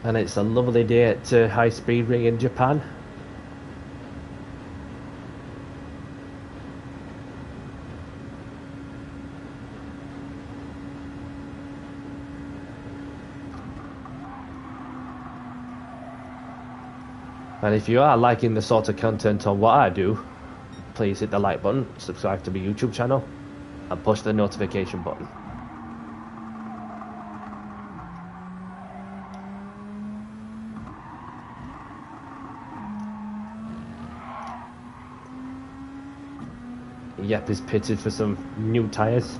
Speaker 1: And it's a lovely day at High Speed Ring in Japan. And if you are liking the sort of content on what I do, please hit the like button, subscribe to my YouTube channel, and push the notification button. Yep is pitted for some new tyres.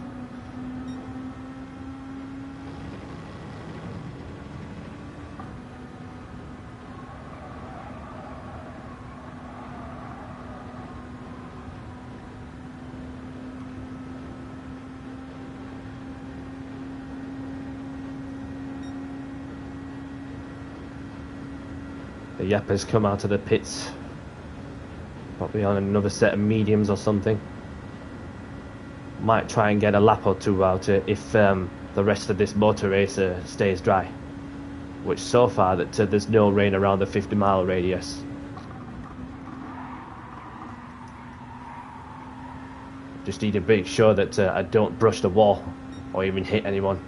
Speaker 1: The Yep has come out of the pits, probably on another set of mediums or something. Might try and get a lap or two out if the rest of this motor race stays dry, which so far that there's no rain around the 50-mile radius. Just need to make sure that I don't brush the wall or even hit anyone.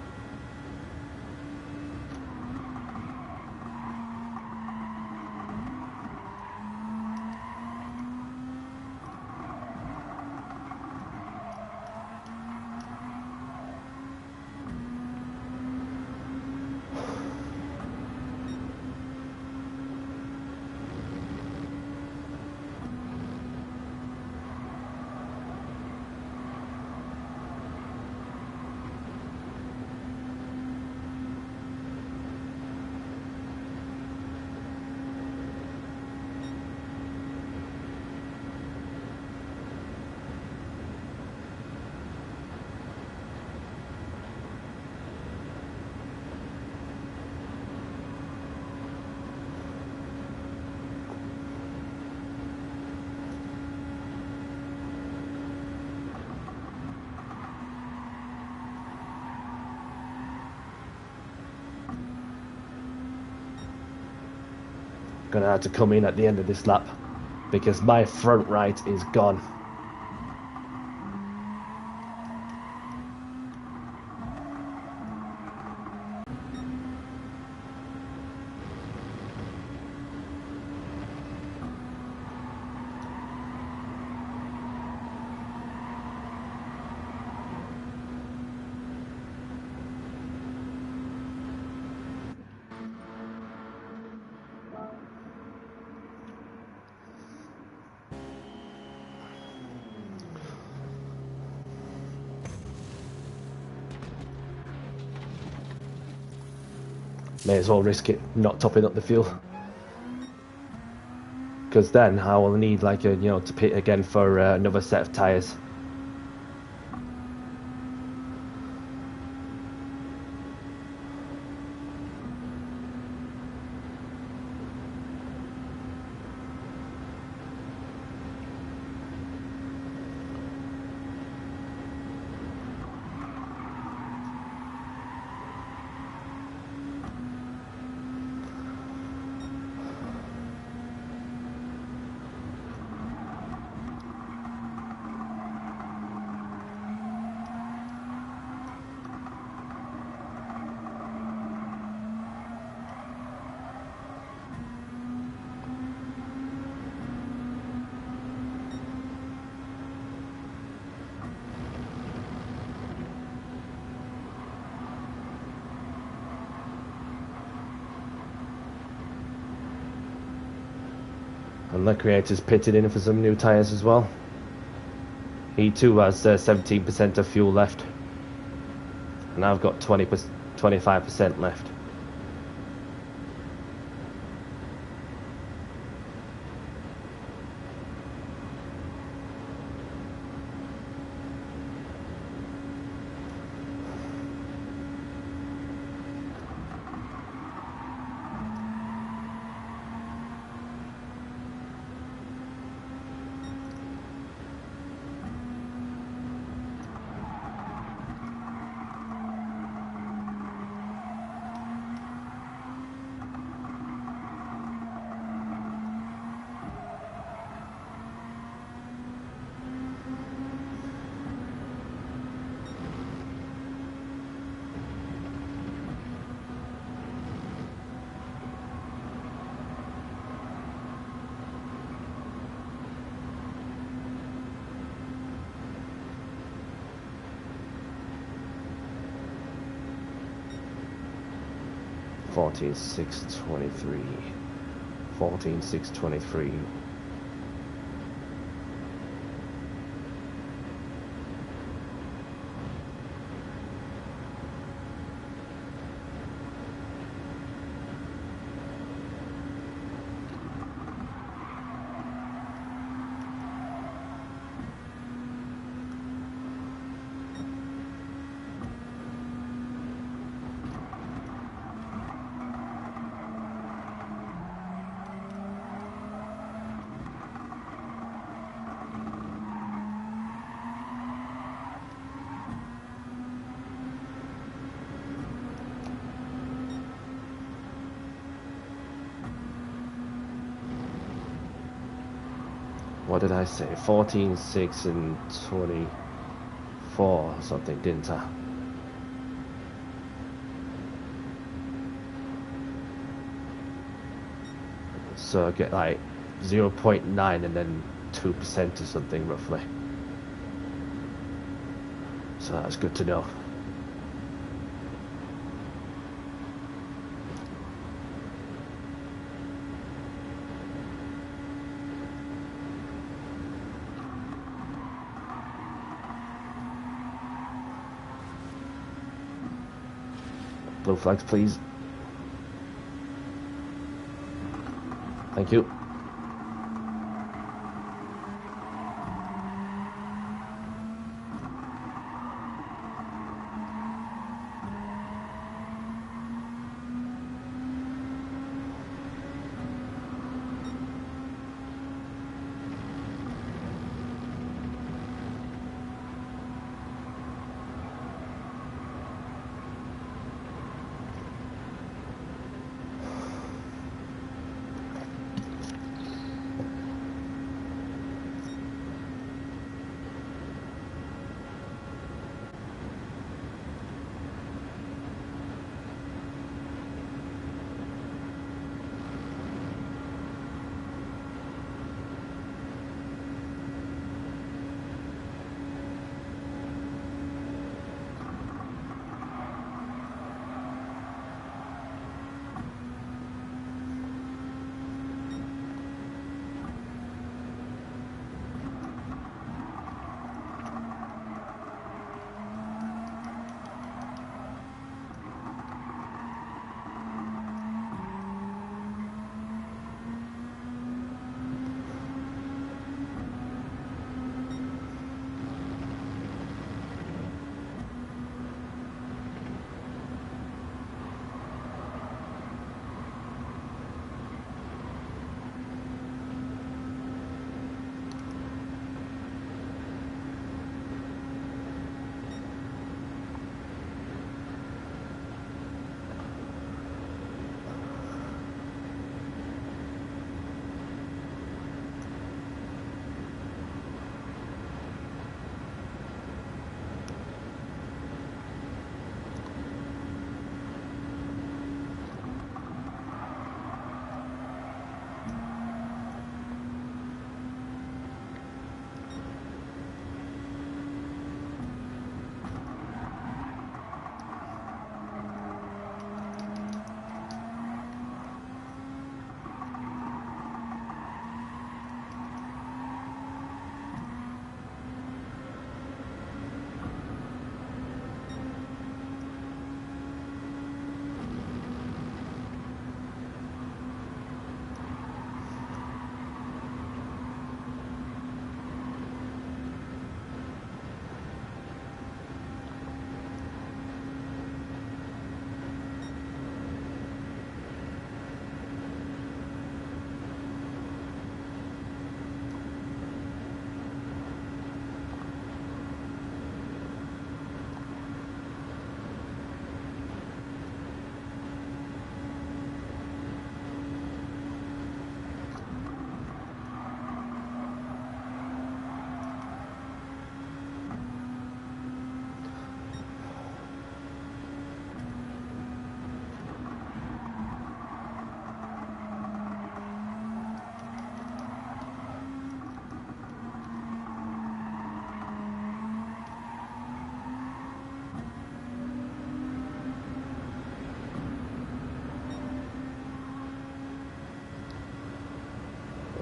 Speaker 1: Gonna have to come in at the end of this lap because my front right is gone. May as well risk it not topping up the fuel, because then I will need like a to pit again for another set of tyres. And the creator's pitted in for some new tyres as well. He too has 17% of fuel left. And I've got 25% left. Fourteen six 23. 14.6 23. What did I say? 14.6 and 24 or something, didn't I? So I get like 0.9 and then 2% or something roughly. So that's good to know. Blue flags, please. Thank you.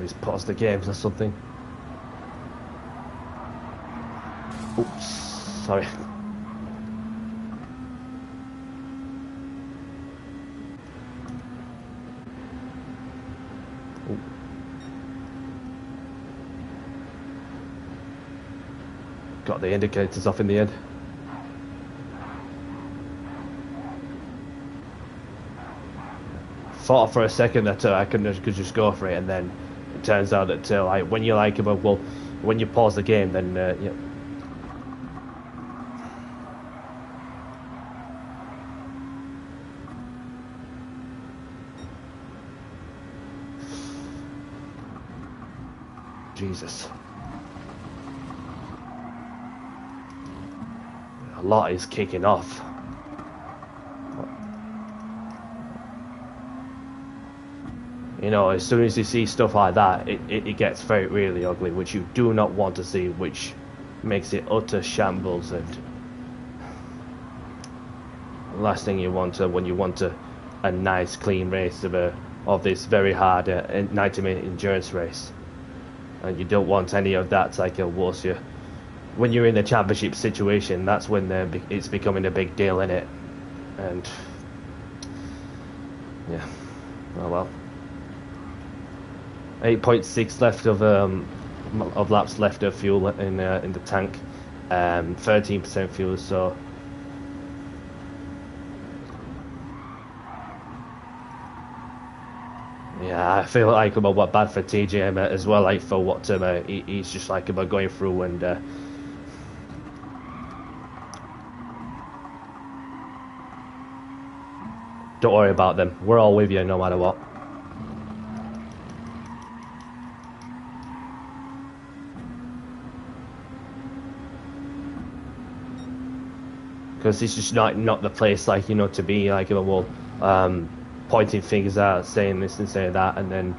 Speaker 1: he's paused the games or something. Oops, sorry. Ooh. Got the indicators off in the end. Thought for a second that I could just go for it, and then it turns out that like when you like well, when you pause the game, then yeah. Jesus. A lot is kicking off. You know, as soon as you see stuff like that, it gets really ugly, which you do not want to see, which makes it utter shambles. And the last thing you want when you want a nice, clean race of this very hard 90-minute endurance race, and you don't want any of that. Like once when you're in a championship situation, that's when it's becoming a big deal, in it. And yeah, oh well. 8.6 left of laps left of fuel in the tank, 13% fuel. So yeah, I feel like what bad for TJ as well, like for what he's just like about going through, and don't worry about them. We're all with you no matter what. Because it's just not the place, like, you know, to be like, well, pointing fingers out, saying this and saying that, and then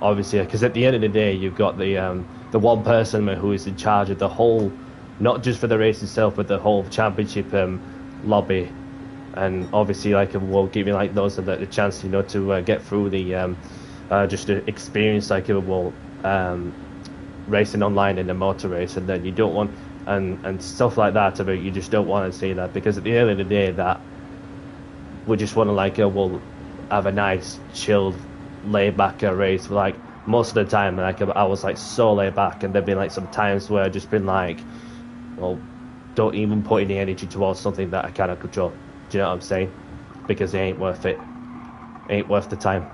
Speaker 1: obviously, because at the end of the day, you've got the one person who is in charge of the whole, not just for the race itself, but the whole championship lobby, and obviously, like, we'll give you like those the chance, you know, to get through the just to experience like racing online in the motor race, and then you don't want. And stuff like that, about you just don't want to see that, because at the end of the day, that we just want to like have a nice, chilled, laid back race. Like most of the time, like I was like so laid back, and there've been like some times where I've just been like, well, don't even put any energy towards something that I cannot control. Do you know what I'm saying? Because it ain't worth it. It ain't worth the time.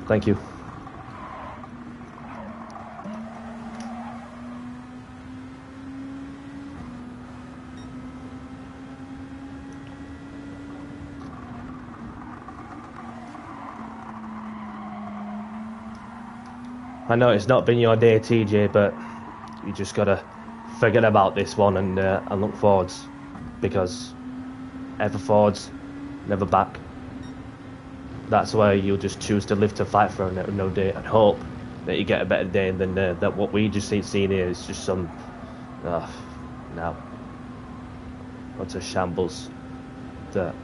Speaker 1: Thank you. I know it's not been your day, TJ, but you just gotta forget about this one and look forwards, because ever forwards, never back. That's why you'll just choose to live to fight for no day and hope that you get a better day than that. What we just seen here is just some now what's a shambles that.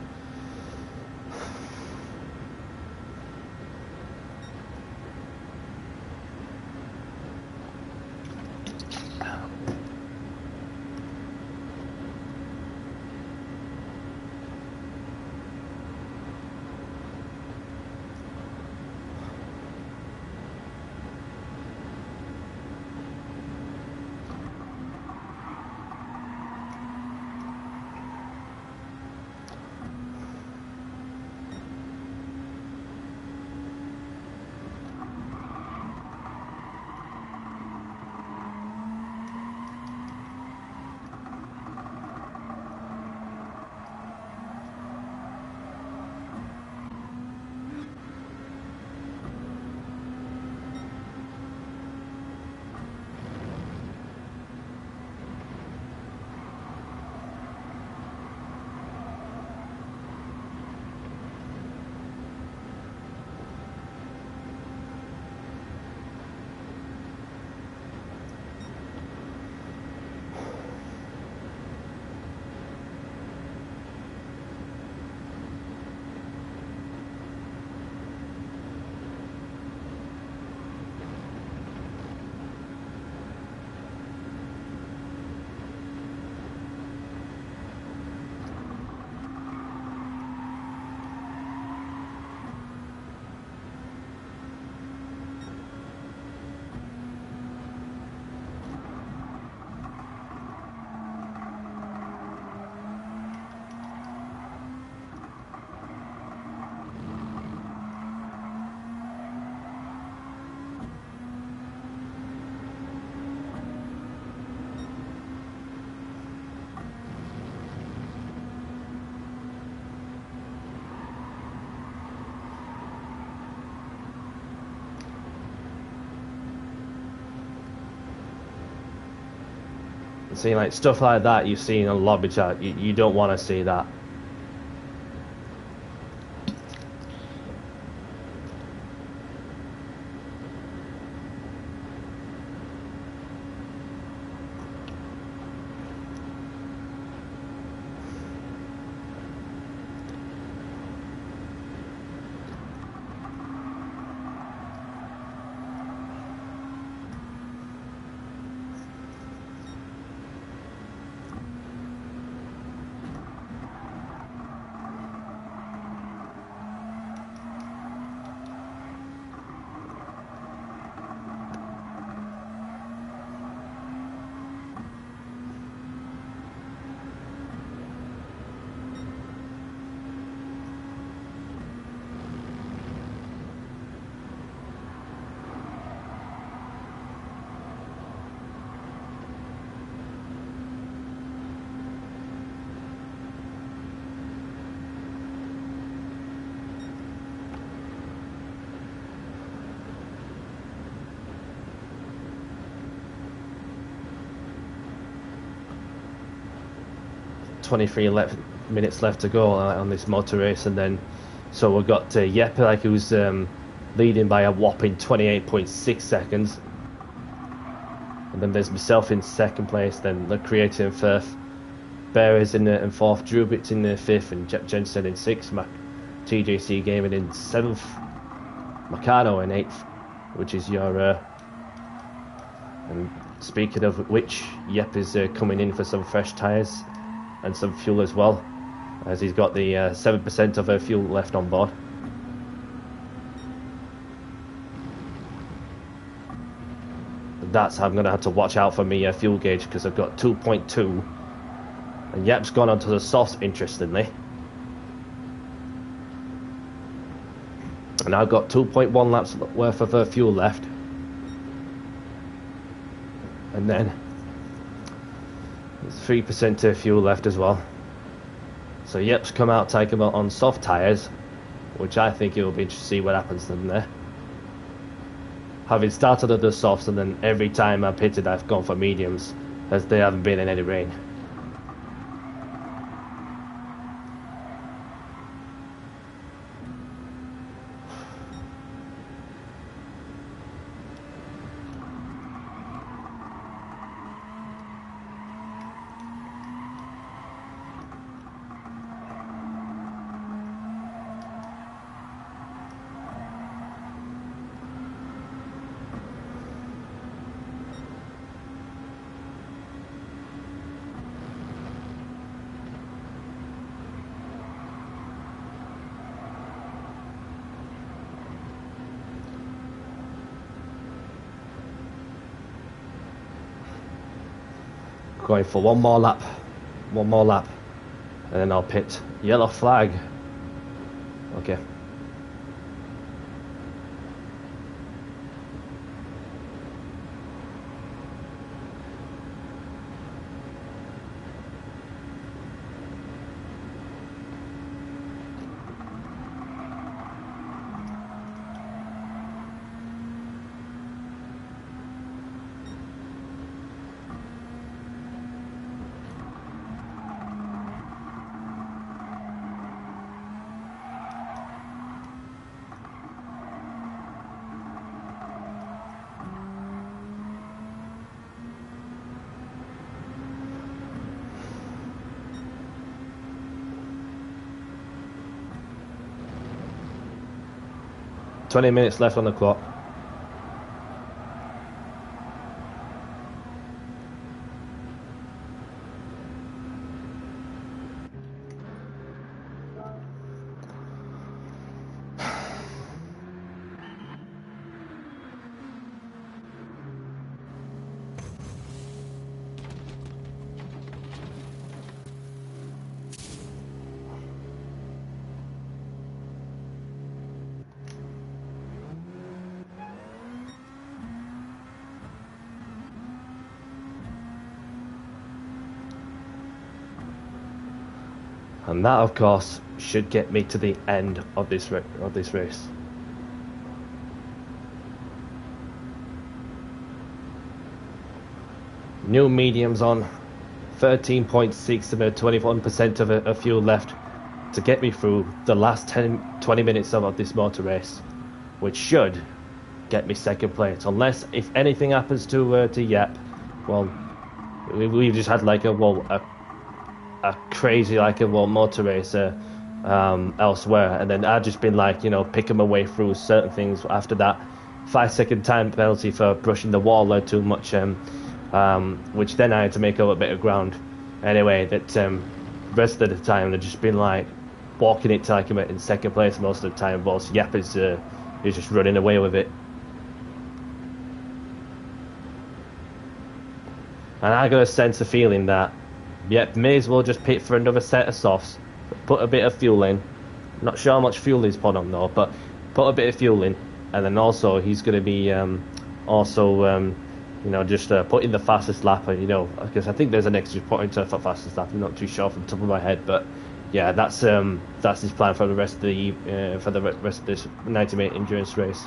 Speaker 1: See, like stuff like that you see in a lobby chat. You don't want to see that. Minutes left to go on this motor race, and then so we've got Jeppe, like, who's leading by a whopping 28.6 seconds, and then there's myself in second place, then the Creator in fifth, Bearers in fourth, Drubitz in fifth, and Jensen in sixth, TJC Gaming in seventh, Meccano in eighth, which is your and speaking of which, Jeppe is coming in for some fresh tyres and some fuel as well, as he's got the 7% of fuel left on board. That's how I'm going to have to watch out for my fuel gauge, because I've got 2.2, and Jep's gone onto the softs, interestingly, and I've got 2.1 laps worth of fuel left, and then there's 3% fuel left as well. So Jep's come out taking on soft tyres, which I think it will be interesting to see what happens in there. Having started at the softs, and then every time I pitted I've gone for mediums, as there haven't been in any rain. Going for one more lap, and then I'll pit. Yellow flag. Okay. "20 minutes left on the clock." And that, of course, should get me to the end of this race. New mediums on, 13.6 and a 21% of fuel left to get me through the last 20 minutes of this motor race, which should get me second place. Unless if anything happens to Yep, well, we've just had like a crazy motor race elsewhere, and then I've just been like, you know, picking my way through certain things. After that 5-second time penalty for brushing the wall too much, which then I had to make up a bit of ground. Anyway, that rest of the time I've just been like walking it till I come in second place most of the time. Whilst Yep is just running away with it. And I got a sense of feeling that, yep, may as well just pit for another set of softs, put a bit of fuel in. Not sure how much fuel he's put on though, but put a bit of fuel in, and then also he's going to be you know, just putting the fastest lap, you know, because I think there's an extra point for fastest lap. I'm not too sure from the top of my head, but yeah, that's his plan for the rest of this 90-minute endurance race.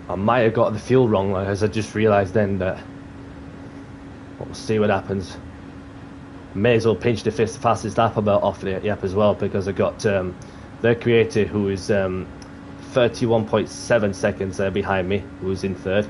Speaker 1: I might have got the fuel wrong, as I just realised then, but we'll see what happens. May as well pinch the fastest lap about off the Yep as well, because I got their creator, who is 31.7 seconds behind me, who's in third.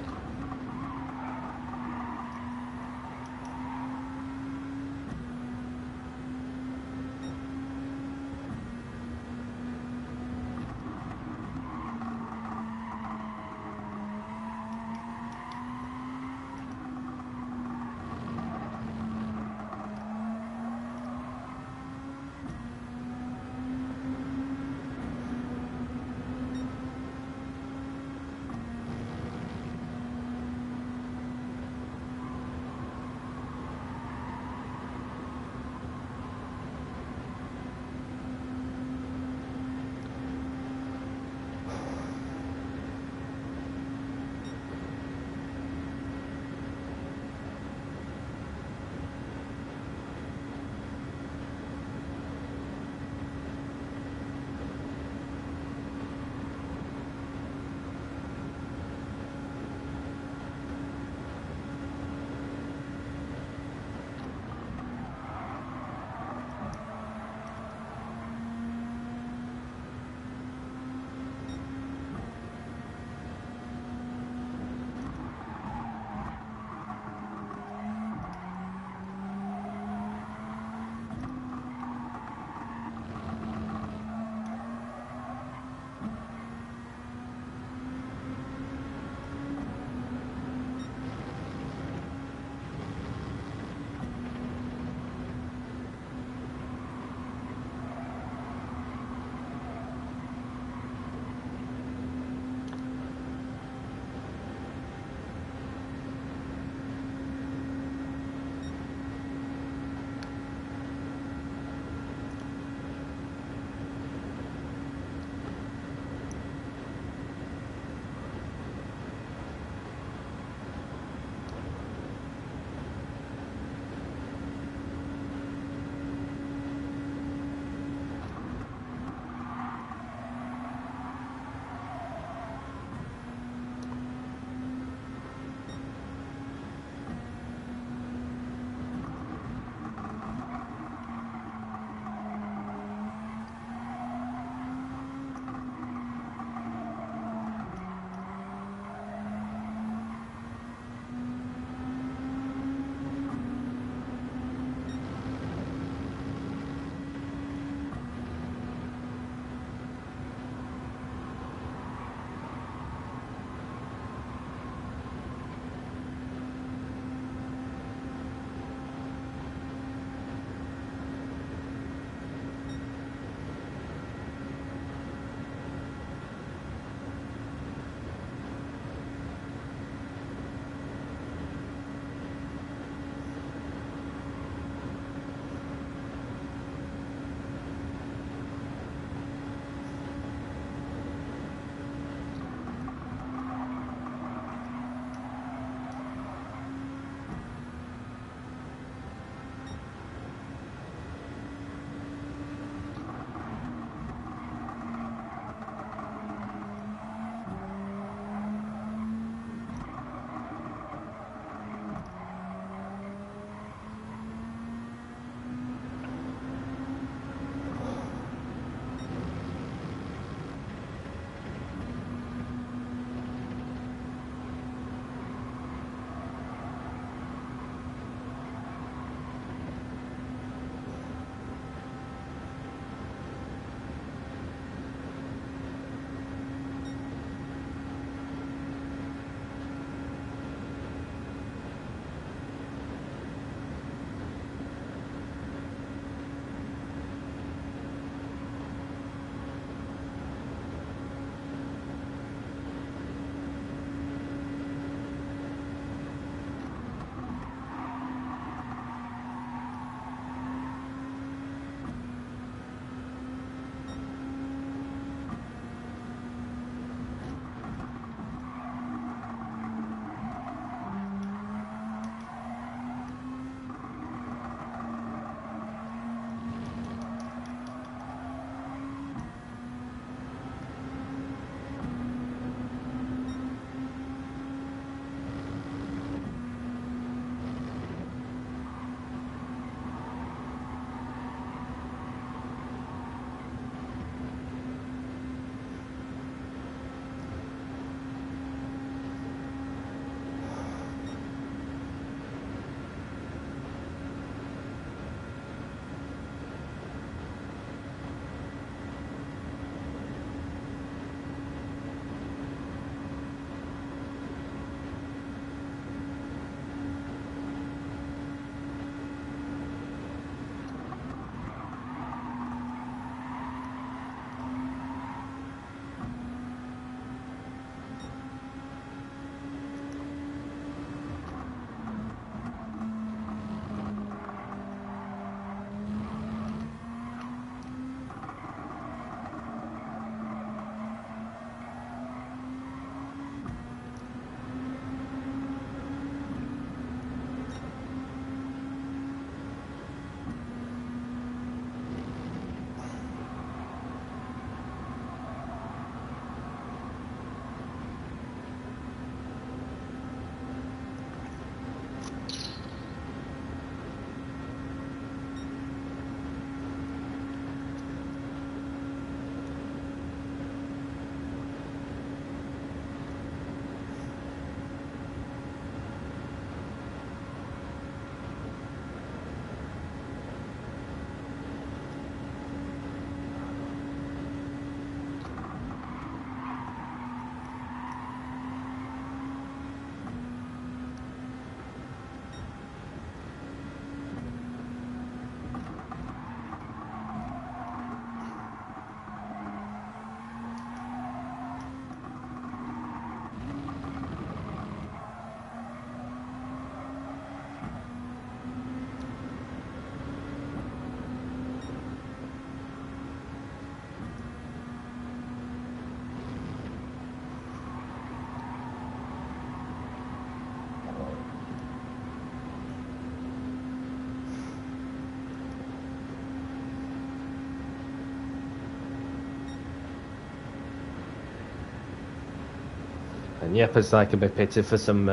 Speaker 1: And yep, it's like a bit pity for some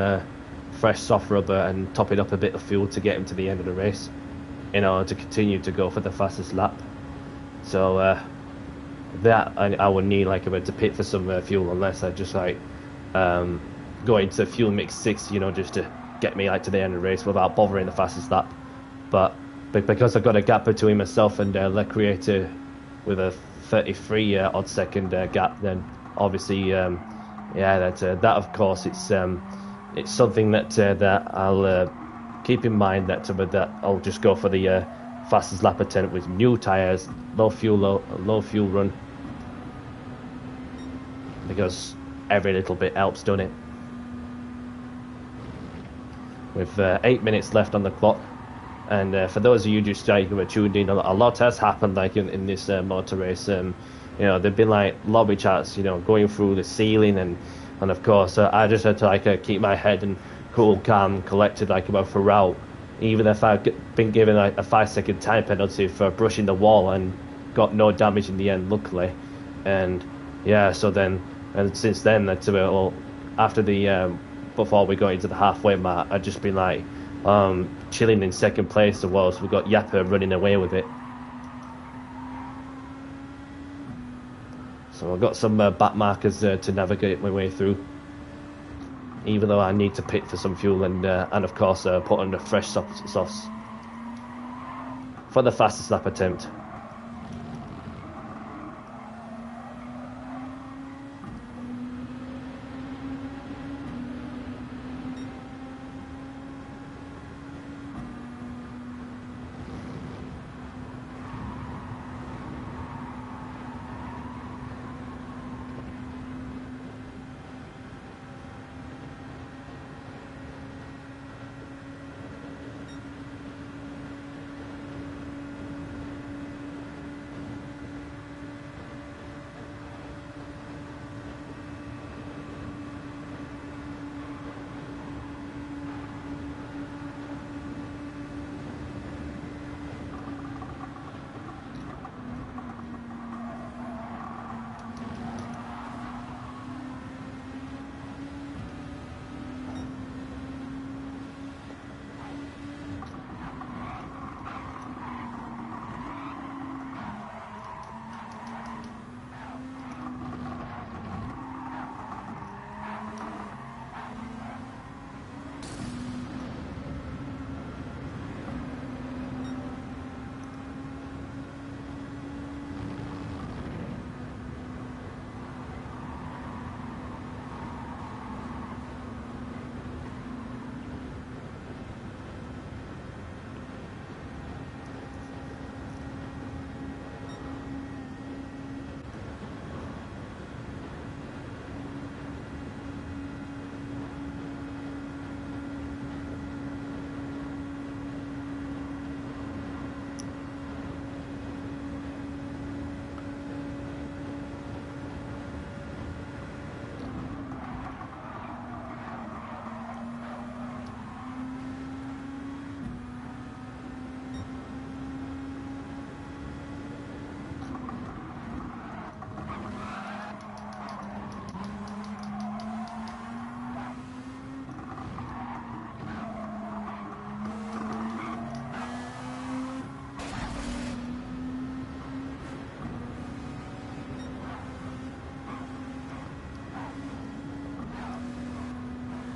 Speaker 1: fresh soft rubber and topping up a bit of fuel to get him to the end of the race in order to continue to go for the fastest lap. So that I would need like a bit to pit for some fuel, unless I just like go into fuel mix 6, you know, just to get me like to the end of the race without bothering the fastest lap. But because I've got a gap between myself and Le Creator with a 33 odd second gap, then obviously that of course it's something that I'll keep in mind, that I'll just go for the fastest lap attempt with new tires, low fuel run, because every little bit helps, don't it? With 8 minutes left on the clock, and for those of you just who are tuned in, a lot has happened like in this motor race. You know, there've been like lobby chats, you know, going through the ceiling, and of course I just had to like keep my head and cool, calm, collected like about throughout, even if I've been given like a 5-second time penalty for brushing the wall and got no damage in the end, luckily. And yeah, so then, and since then, that's about, well, after the before we got into the halfway mark, I'd just been like chilling in second place, whilst we got Yapper running away with it. So I've got some back markers to navigate my way through, even though I need to pit for some fuel and of course put on the fresh softs for the fastest lap attempt.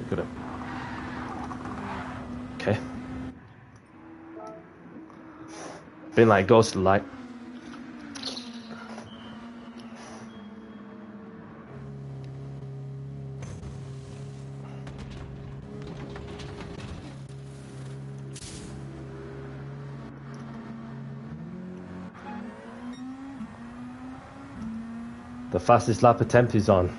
Speaker 1: Got it. Okay. Been like ghost light. The fastest lap attempt is on.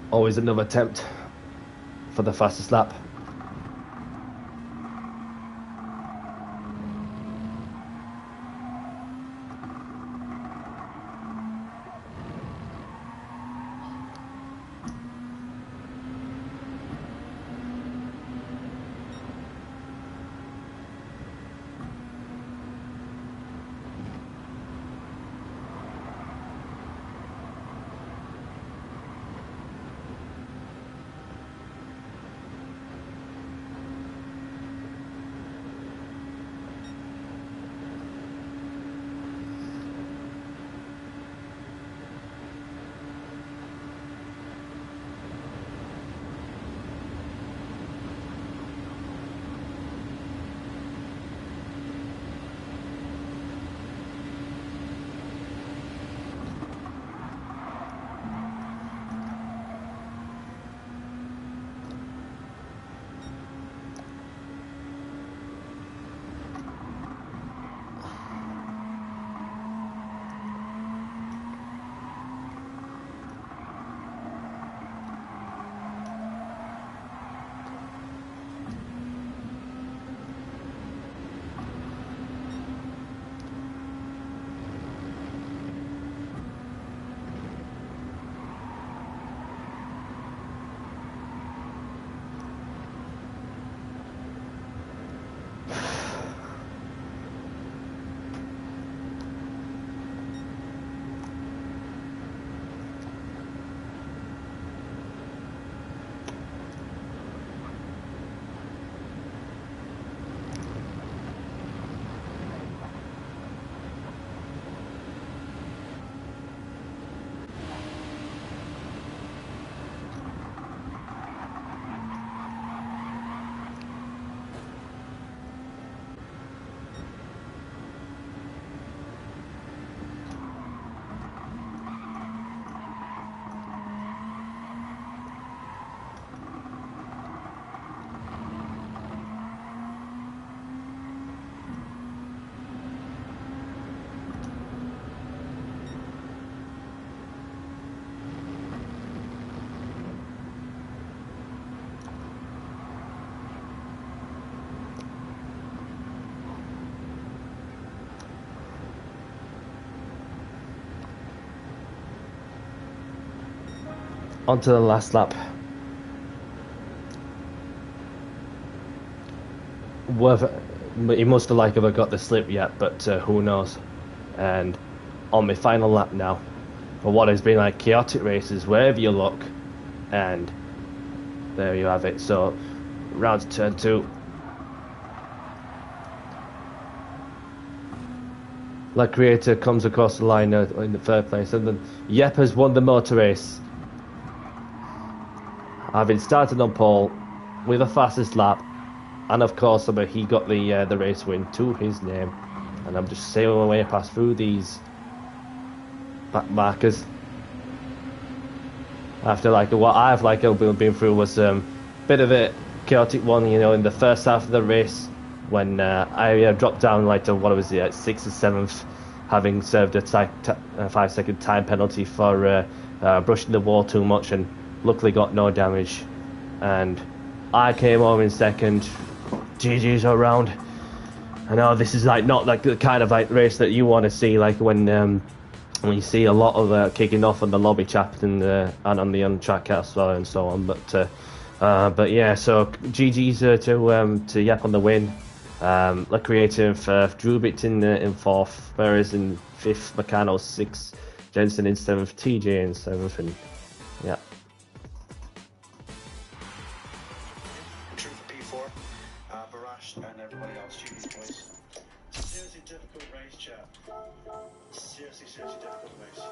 Speaker 1: Always another attempt for the fastest lap. On to the last lap. He must have have got the slip yet, but who knows. And on my final lap now, for what has been like chaotic races wherever you look, and there you have it. So round to turn 2. La Creator comes across the line in the third place, and then Yep has won the motor race, having started on pole with the fastest lap, and of course he got the race win to his name. And I'm just sailing away past through these back markers after what I've been through was bit of a chaotic one, in the first half of the race when I dropped down to what was it, 6th or 7th, having served a 5-second time penalty for brushing the wall too much, and luckily got no damage. And I came home in second. GG's all round. I know this is not the kind of race that you want to see, when you see a lot of kicking off on the lobby chat and on the on-track as well and so on. But yeah, so GG's to Yep on the win. La Creative, Drubit in 4th, whereas in 5th, Meccano 6th, Jensen in 7th, TJ in 7th, and yeah.
Speaker 2: And everybody else, GG's boys. Seriously difficult race, chat. Seriously difficult race.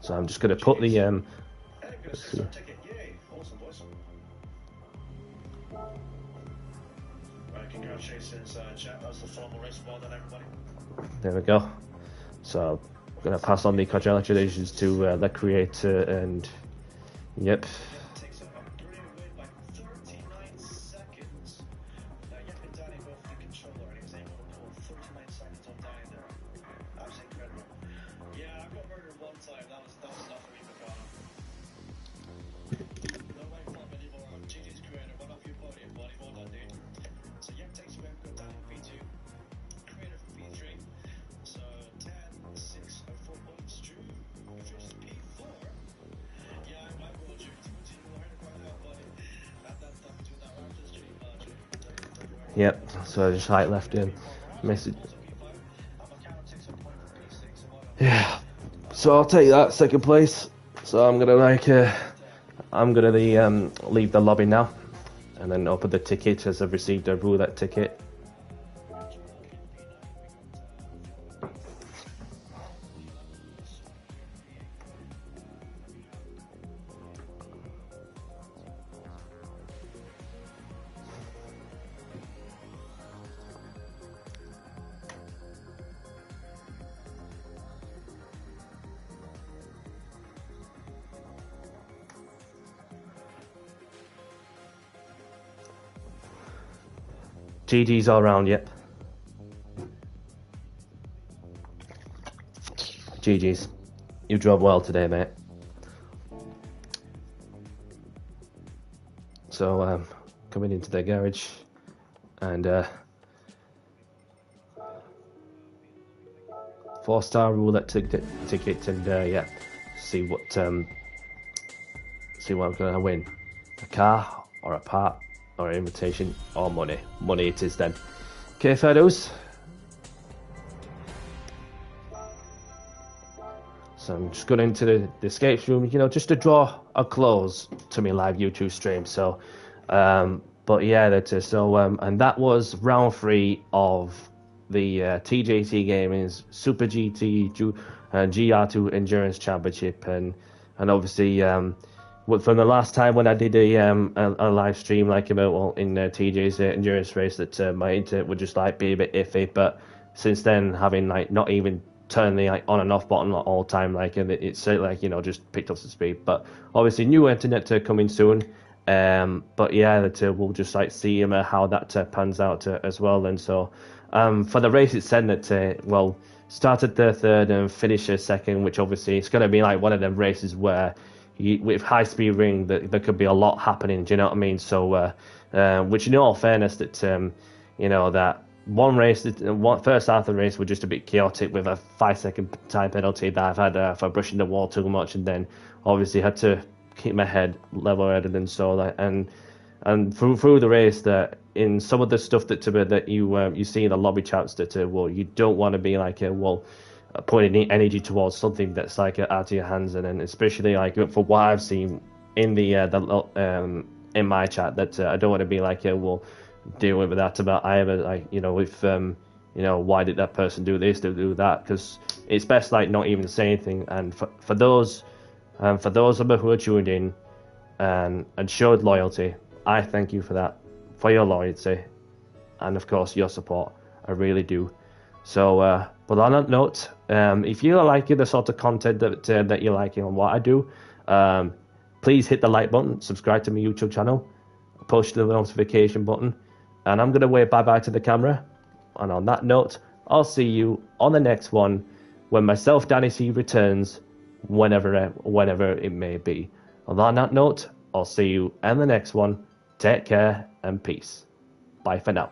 Speaker 1: So I'm just going to put the
Speaker 2: ticket. Yay! Awesome, boys. Right, congratulations, chat. That was the formal race. Well done, everybody.
Speaker 1: There we go. So I'm going to pass on the congratulations to La Creator and Yep. Yep, so I just like left him message. Yeah, so I'll take that second place. So I'm gonna leave the lobby now, and then open the ticket as I've received a roulette ticket. GG's all round, yep. GG's. You drove well today, mate. So, coming into the garage, and 4-star roulette ticket, and yeah, see what I'm gonna win: a car, or a part, or an invitation, or money. Money it is then. Okay, Fedos. So I'm just going into the escape room, you know, just to draw a close to my live YouTube stream. So, but yeah, that's it. So, and that was round 3 of the TJC Gaming's Super GT GR2 Endurance Championship, and obviously, from the last time when I did a live stream like about in TJ's endurance race, that my internet would just like be a bit iffy, but since then, having like not even turn the on and off button all the time, like, and it's like, you know, just picked up the speed. But obviously new internet coming soon, but yeah, that we'll just like see how that pans out as well. And so for the race itself, that well, started the third and finished second, which obviously it's going to be like one of them races where with high speed ring that there could be a lot happening, do you know what I mean? So which, in all fairness, that you know, that one first half of the race was just a bit chaotic with a 5-second time penalty that I've had for brushing the wall too much, and then obviously had to keep my head level-headed, and so that, and through the race, that in some of the stuff that you see in the lobby chats, that well, you don't want to be like putting energy towards something that's like out of your hands, and then especially like for what I've seen in the in my chat, that I don't want to be like dealing with that about either, like, you know, if you know, why did that person do this, do that, because it's best like not even say anything. And for those of you who are tuned in and showed loyalty, I thank you for that, for your loyalty, and of course your support. I really do. So but on that note, if you're liking the sort of content that you're liking on what I do, please hit the like button, subscribe to my YouTube channel, push the notification button, and I'm going to wave bye-bye to the camera. And on that note, I'll see you on the next one when myself, Danny C, returns, whenever it may be. And on that note, I'll see you in the next one. Take care and peace. Bye for now.